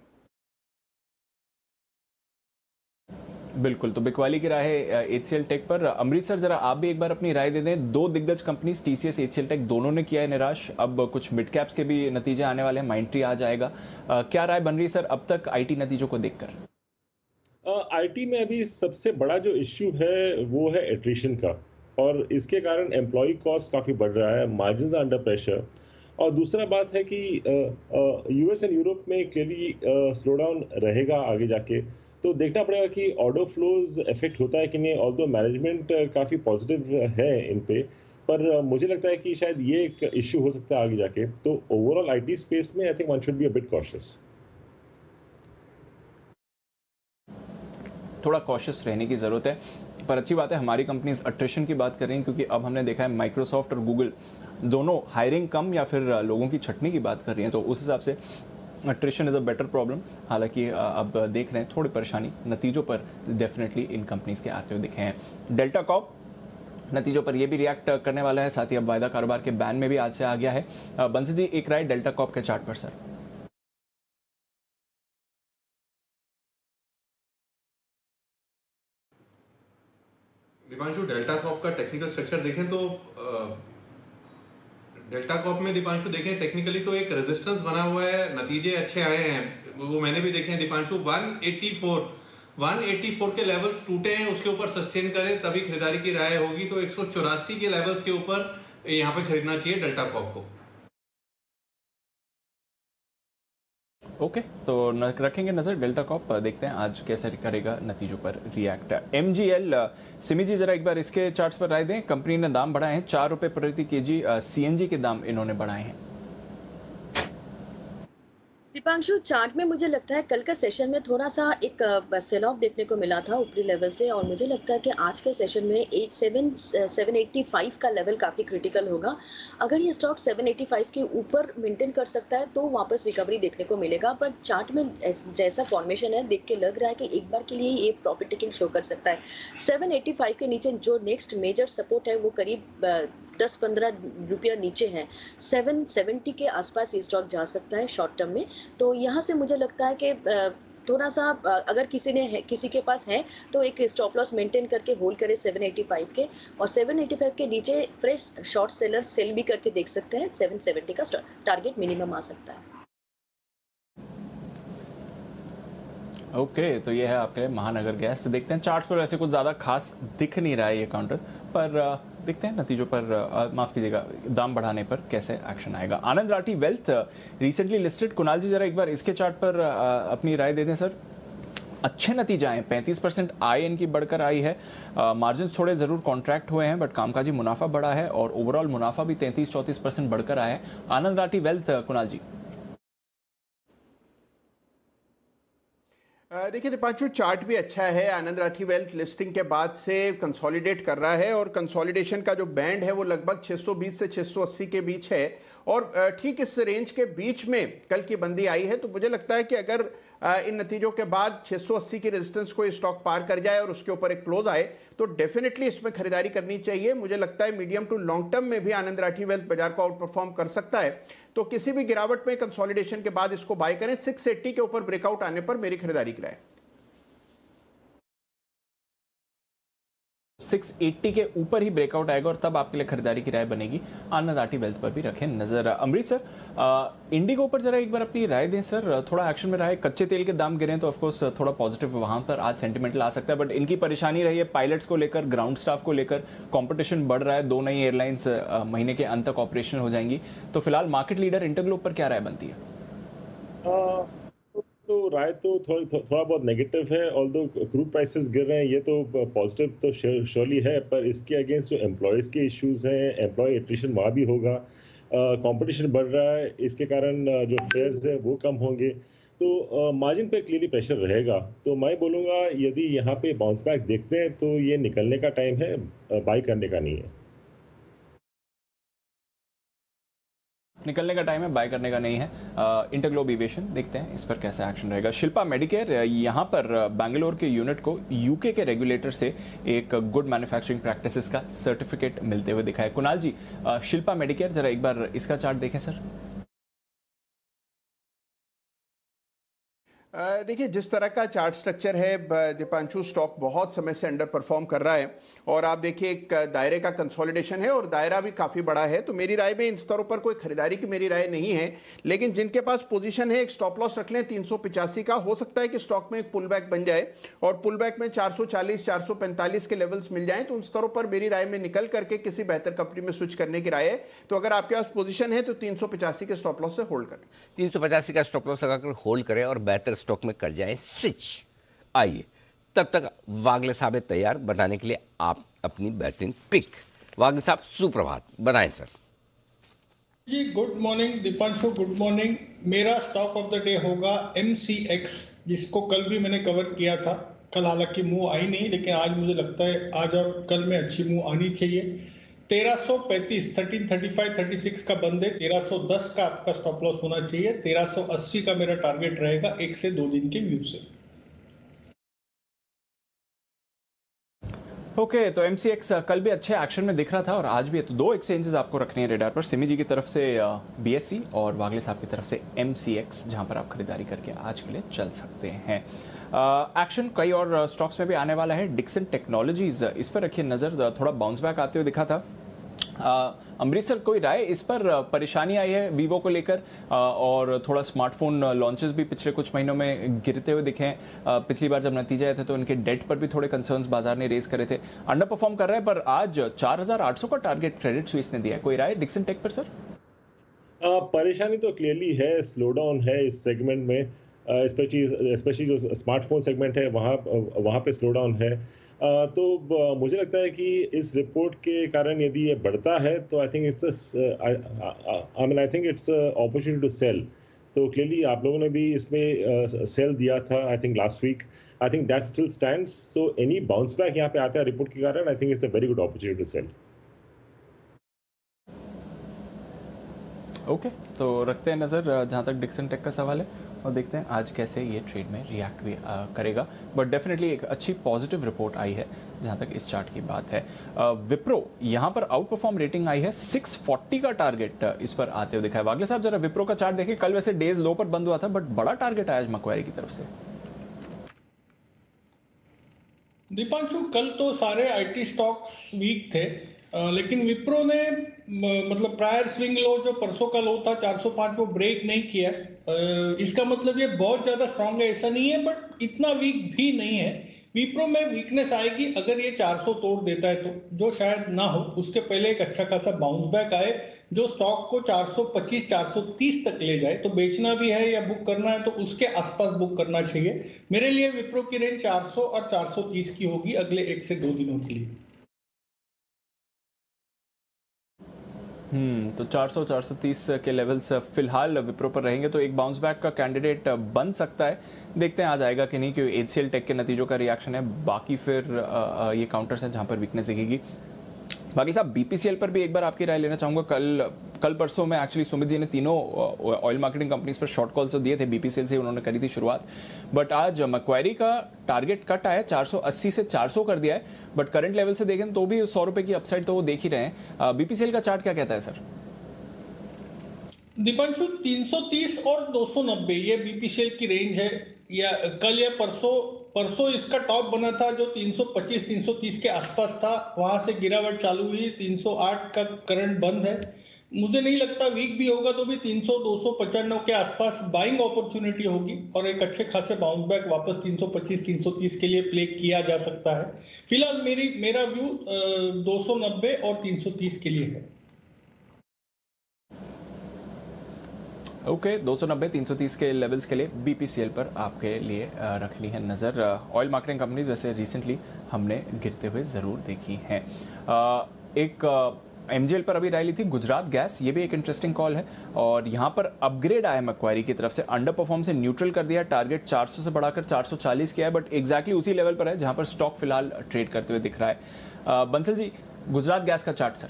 बिल्कुल, तो बिकवाली की राय है एचसीएल टेक पर। अमृत सर जरा आप भी एक बार अपनी राय दे दें। दो दिग्गज कंपनी टीसीएस, एचसीएल टेक दोनों ने किया है निराश। अब कुछ मिड कैप्स के भी नतीजे आने वाले हैं, माइंडट्री आ जाएगा। क्या राय बन रही है सर अब तक आईटी नतीजों को देखकर? आईटी में अभी सबसे बड़ा जो इश्यू है वो है एट्रिशन का, और इसके कारण एम्प्लॉय कॉस्ट काफी बढ़ रहा है, मार्जिन अंडर प्रेशर। और दूसरा बात है कि यूएस एंड यूरोप में क्लियरली स्लो डाउन रहेगा आगे जाके। तो देखना पड़ेगा कि ऑर्डर फ्लोज इफेक्ट होता है कि नहीं। ऑल्दो मैनेजमेंट काफी पॉजिटिव है इन पे, पर मुझे लगता है कि शायद ये एक इश्यू हो सकता है आगे जाके। तो ओवरऑल आईटी स्पेस में I think one should be a bit cautious. थोड़ा कॉशियस रहने की जरूरत है। पर अच्छी बात है हमारी कंपनीज अट्रिशन की बात कर रही हैं, क्योंकि अब हमने देखा है माइक्रोसॉफ्ट और गूगल दोनों हायरिंग कम या फिर लोगों की छटनी की बात कर रही हैं। तो उस हिसाब से attrition is a better problem. हालांकि अब देख रहे हैं थोड़ी परेशानी नतीजों पर डेफिनेटली इन कंपनीज के आते हुए दिखे हैं। डेल्टा कॉर्प नतीजों पर ये भी रिएक्ट करने वाला है, साथ ही अब वायदा कारोबार के बैन में भी आज से आ गया है। बंसी जी एक राय डेल्टा कॉर्प के चार्ट पर सर। दीपांशु, डेल्टा कॉर्प का टेक्निकल स्ट्रक्चर देखें तो डेल्टा कॉर्प में दीपांशु देखें टेक्निकली तो एक रेजिस्टेंस बना हुआ है, नतीजे अच्छे आए हैं, वो मैंने भी देखे हैं दीपांशु। 184 के लेवल्स टूटे हैं, उसके ऊपर सस्टेन करें तभी खरीदारी की राय होगी। तो 184 के लेवल्स के ऊपर यहाँ पे खरीदना चाहिए डेल्टा कॉर्प को। ओके, तो रखेंगे नजर डेल्टा कॉर्प, देखते हैं आज कैसे करेगा नतीजों पर रिएक्ट। एमजीएल, सिमी जी जरा एक बार इसके चार्ट्स पर राय दें। कंपनी ने दाम बढ़ाए हैं, 4 रुपए प्रति केजी सीएनजी के दाम इन्होंने बढ़ाए हैं। दीपांशु, चार्ट में मुझे लगता है कल का सेशन में थोड़ा सा एक सेल ऑफ देखने को मिला था ऊपरी लेवल से, और मुझे लगता है कि आज के सेशन में 785 का लेवल काफ़ी क्रिटिकल होगा। अगर ये स्टॉक 785 के ऊपर मेंटेन कर सकता है तो वापस रिकवरी देखने को मिलेगा। पर चार्ट में जैसा फॉर्मेशन है देख के लग रहा है कि एक बार के लिए ये प्रॉफिट टेकिंग शो कर सकता है। 785 के नीचे जो नेक्स्ट मेजर सपोर्ट है वो करीब 10-15 रुपया नीचे है। 770 के आसपास ये स्टॉक जा सकता है शॉर्ट टर्म में। तो यहाँ से मुझे लगता है कि थोड़ा सा अगर किसी के पास है तो एक स्टॉप लॉस मेंटेन करके होल्ड करे 785 के, और 785 के नीचे फ्रेश शॉर्ट सेलर सेल भी करके देख सकते हैं। 770 का टारगेट मिनिमम आ सकता है। ओके, तो ये है आपके महानगर गैस। देखते हैं चार्ट पर ऐसे कुछ ज़्यादा खास दिख नहीं रहा है ये काउंटर, पर देखते हैं नतीजों पर, माफ़ कीजिएगा, दाम बढ़ाने पर कैसे एक्शन आएगा। आनंद राठी वेल्थ रिसेंटली लिस्टेड, कुणाल जी जरा एक बार इसके चार्ट पर अपनी राय दे दें सर। अच्छे नतीजे आए, 35% आय इनकी बढ़कर आई है, मार्जिन थोड़े ज़रूर कॉन्ट्रैक्ट हुए हैं, बट कामकाजी मुनाफा बढ़ा है और ओवरऑल मुनाफा भी 33-34% बढ़कर आया है। आनंद राठी वेल्थ, कुणाल जी। देखिए दीपांशु, चार्ट भी अच्छा है। आनंद राठी वेल्थ लिस्टिंग के बाद से कंसोलिडेट कर रहा है और कंसोलिडेशन का जो बैंड है वो लगभग 620 से 680 के बीच है, और ठीक इस रेंज के बीच में कल की बंदी आई है। तो मुझे लगता है कि अगर इन नतीजों के बाद 680 की रेजिस्टेंस को स्टॉक पार कर जाए और उसके ऊपर एक क्लोज आए तो डेफिनेटली इसमें खरीदारी करनी चाहिए। मुझे लगता है मीडियम टू लॉन्ग टर्म में भी आनंद राठी वेल्थ बाजार को आउट परफॉर्म कर सकता है। तो किसी भी गिरावट में कंसोलिडेशन के बाद इसको बाय करें। 680 के ऊपर ब्रेकआउट आने पर मेरी खरीदारी की राय। 680 के ऊपर ही ब्रेकआउट आएगा और तब आपके लिए खरीदारी की राय बनेगी। आनंद राठी वेल्थ पर भी रखें नजर। अमृत सर, इंडिगो पर जरा एक बार अपनी राय दें सर। थोड़ा एक्शन में रहा है, कच्चे तेल के दाम गिरे तो ऑफकोर्स थोड़ा पॉजिटिव वहां पर आज सेंटिमेंटल आ सकता है, बट इनकी परेशानी रही है पायलट्स को लेकर, ग्राउंड स्टाफ को लेकर, कंपटीशन बढ़ रहा है। 2 नई एयरलाइंस महीने के अंत तक ऑपरेशनल हो जाएंगी। तो फिलहाल मार्केट लीडर इंटरग्लोब पर क्या राय बनती है? तो राय तो थोड़ा बहुत नेगेटिव है। ऑल्दो क्रूड प्राइसेस गिर रहे हैं, ये तो पॉजिटिव तो श्योरली है, पर इसके अगेंस्ट जो एम्प्लॉयज के इश्यूज हैं, एम्प्लॉय एट्रिशन वहाँ भी होगा, कंपटीशन बढ़ रहा है, इसके कारण जो फेयर्स है वो कम होंगे, तो मार्जिन पे क्लियरली प्रेशर रहेगा। तो मैं बोलूँगा यदि यहाँ पे बाउंस बैक देखते हैं तो ये निकलने का टाइम है, बाई करने का नहीं है। निकलने का टाइम है, बाय करने का नहीं है। इंटरग्लोब एविएशन, देखते हैं इस पर कैसा एक्शन रहेगा। शिल्पा मेडिकेयर, यहाँ पर बैंगलोर के यूनिट को यूके के रेगुलेटर से एक गुड मैन्युफैक्चरिंग प्रैक्टिसेस का सर्टिफिकेट मिलते हुए दिखा है। कुणाल जी, शिल्पा मेडिकेयर जरा एक बार इसका चार्ट देखें सर। देखिए जिस तरह का चार्ट स्ट्रक्चर है दीपांशु, स्टॉक बहुत समय से अंडर परफॉर्म कर रहा है और आप देखिए एक दायरे का कंसोलिडेशन है और दायरा भी काफ़ी बड़ा है। तो मेरी राय में इन स्तरों पर कोई खरीदारी की मेरी राय नहीं है, लेकिन जिनके पास पोजीशन है एक स्टॉप लॉस रख लें 385 का। हो सकता है कि स्टॉक में एक पुल बैक बन जाए और पुल बैक में 440 445 के लेवल्स मिल जाएं, तो उन स्तरों पर मेरी राय में निकल करके किसी बेहतर कंपनी में स्विच करने की राय है। तो अगर आपके पास पोजीशन है तो 385 के स्टॉप लॉस से होल्ड करें। 385 का स्टॉप लॉस लगाकर होल्ड करें और बेहतर स्टॉक में कर जाएं स्विच। आइए, तब तक वागले साहब है तैयार बताने के लिए आप अपनी बेहतरीन पिक। वागले साहब सुप्रभात, बनाएं सर। जी good morning Deepanshu, good morning. मेरा स्टॉक ऑफ द डे होगा MCX, जिसको कल भी मैंने कवर किया था। कल हालांकि मूव आई नहीं, लेकिन आज मुझे लगता है आज और कल में अच्छी मूव आनी चाहिए। 1335 1335 36 का बंद है, 1310 का आपका स्टॉप लॉस होना चाहिए। 1380 का मेरा टारगेट रहेगा 1 से 2 दिन के व्यू से। ओके, तो MCX कल भी अच्छे एक्शन में दिख रहा था और आज भी है। तो 2 एक्सचेंजेस आपको रखने हैं रेडार पर, सिमी जी की तरफ से BSE और वागले साहब की तरफ से MCX, जहां पर आप खरीदारी करके आज के लिए चल सकते हैं। एक्शन कई और स्टॉक्स में भी आने वाला है। डिक्सन टेक्नोलॉजीज, इस पर रखिए नजर, थोड़ा बाउंस बैक आते हुए दिखा था। अमृतसर, कोई राय इस पर? परेशानी आई है वीवो को लेकर और थोड़ा स्मार्टफोन लॉन्चेस भी पिछले कुछ महीनों में गिरते हुए दिखे हैं। पिछली बार जब नतीजे आए थे तो उनके डेट पर भी थोड़े कंसर्न्स बाजार ने रेज करे थे। अंडर परफॉर्म कर रहे हैं, पर आज 4800 का टारगेट क्रेडिट स्विस ने दिया है। कोई राय डिक्सन टेक पर सर? परेशानी तो क्लियरली है, स्लो डाउन है इस सेगमेंट में, स्पेशली जो स्मार्टफोन सेगमेंट है वहाँ पे स्लो डाउन है। तो मुझे लगता है कि इस रिपोर्ट के कारण यदि ये बढ़ता है तो I think it's opportunity to sell. तो क्लियरली आप लोगों ने भी इसमें सेल दिया था I think last week. I think that still stands. So any bounce back यहाँ पे आता है रिपोर्ट के कारण, I think it's a very good opportunity to sell. Okay, तो रखते हैं नज़र जहाँ तक डिक्सन टेक का सवाल है और देखते हैं आज कैसे ये ट्रेड में रिएक्ट भी करेगा। बट डेफिनेटली एक अच्छी पॉजिटिव रिपोर्ट आई है जहाँ तक इस चार्ट की बात है। विप्रो यहाँ पर आउट परफॉर्म रेटिंग आई है, 640 का टारगेट इस पर आते हुए दिखा है। वागले साहब जरा विप्रो का चार्ट देखिए, कल वैसे डेज लो पर बंद हुआ था बट बड़ा टारगेट आया आज मक्वारी की तरफ से। दीपांशु, कल तो सारे आईटी स्टॉक्स वीक थे, लेकिन विप्रो ने मतलब प्रायर स्विंग लो जो परसों का लो था 405 वो ब्रेक नहीं किया। इसका मतलब ये बहुत ज्यादा स्ट्रांग है ऐसा नहीं है, बट इतना वीक भी नहीं है। विप्रो में वीकनेस आएगी अगर ये 400 तोड़ देता है तो, जो शायद ना हो। उसके पहले एक अच्छा खासा बाउंस बैक आए जो स्टॉक को 425 430 तक ले जाए, तो बेचना भी है या बुक करना है तो उसके आसपास बुक करना चाहिए। मेरे लिए विप्रो की रेंज 400 और 430 की होगी अगले 1 से 2 दिनों के लिए। तो 400 430 के लेवल्स फिलहाल विप्रो पर रहेंगे, तो एक बाउंस बैक का कैंडिडेट बन सकता है। देखते हैं आज आएगा कि नहीं, क्योंकि एचसीएल टेक के नतीजों का रिएक्शन है। बाकी फिर ये काउंटर्स हैं जहां पर वीकनेस दिखेगी। बाकी साहब बीपीसीएल पर भी एक बार आपकी राय लेना चाहूंगा। कल परसों में एक्चुअली सुमित जी ने तीनों ऑयल मार्केटिंग कंपनीज पर शॉर्ट कॉल्स दिए थे, बीपीसीएल से उन्होंने करी थी शुरुआत। बट आज मक्वारी का टारगेट कट आया, 480 से 400 कर दिया है, बट करंट लेवल से देखें तो भी 100 रुपए की अपसाइड तो वो देख ही रहे हैं। बीपीसीएल का चार्ट क्या कहता है सर? दीपांशु, 330 और 290 ये बीपीसीएल की रेंज है। या कल या परसों इसका टॉप बना था जो 325 330 के आसपास था, वहां से गिरावट चालू हुई, 308 का करंट बंद है। मुझे नहीं लगता वीक भी होगा तो भी 300 295 के आसपास बाइंग अपॉर्चुनिटी होगी और एक अच्छे खासे बाउंस बैक वापस 325 330 के लिए प्ले किया जा सकता है। फिलहाल मेरा व्यू 290 और 330 के लिए है। ओके, 290 330 के लेवल्स के लिए बीपीसीएल पर आपके लिए रखनी है नज़र। ऑयल मार्केटिंग कंपनीज वैसे रिसेंटली हमने गिरते हुए ज़रूर देखी हैं। एक एमजीएल पर अभी राय ली थी, गुजरात गैस, ये भी एक इंटरेस्टिंग कॉल है और यहाँ पर अपग्रेड आया मक्वारी की तरफ से, अंडर परफॉर्म से न्यूट्रल कर दिया, टारगेट 400 से बढ़ाकर 440 किया है, बट एग्जैक्टली उसी लेवल पर है जहाँ पर स्टॉक फिलहाल ट्रेड करते हुए दिख रहा है। बंसल जी, गुजरात गैस का chart sir.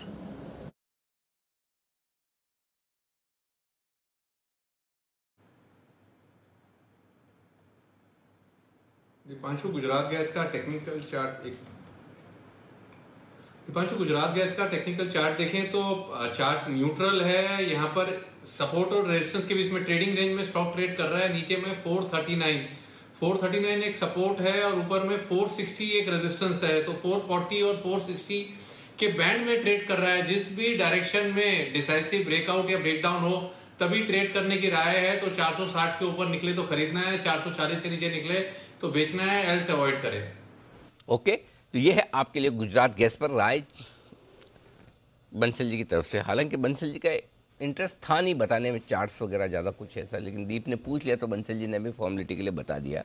Deepanshu, Gujarat gas का टेक्निकल चार्ट देखें तो चार्ट न्यूट्रल है। यहाँ पर सपोर्ट और रेजिस्टेंस के बीच में ट्रेडिंग रेंज में स्टॉक ट्रेड कर रहा है। नीचे में 439 एक सपोर्ट है और ऊपर में 460 एक रेजिस्टेंस है, तो 440 और 460 के बैंड में ट्रेड कर रहा है। जिस भी डायरेक्शन में डिसाइसिव ब्रेकआउट या ब्रेकडाउन हो तभी ट्रेड करने की राय है। तो 460 के ऊपर निकले तो खरीदना है, 440 के नीचे निकले तो बेचना है, एल से अवॉइड करें। ओके, तो ये है आपके लिए गुजरात गैस पर राय बंसल जी की तरफ से। हालांकि बंसल जी का इंटरेस्ट था नहीं बताने में चार्ट्स वगैरह ज़्यादा कुछ ऐसा, लेकिन दीप ने पूछ लिया तो बंसल जी ने भी फॉर्मेलिटी के लिए बता दिया।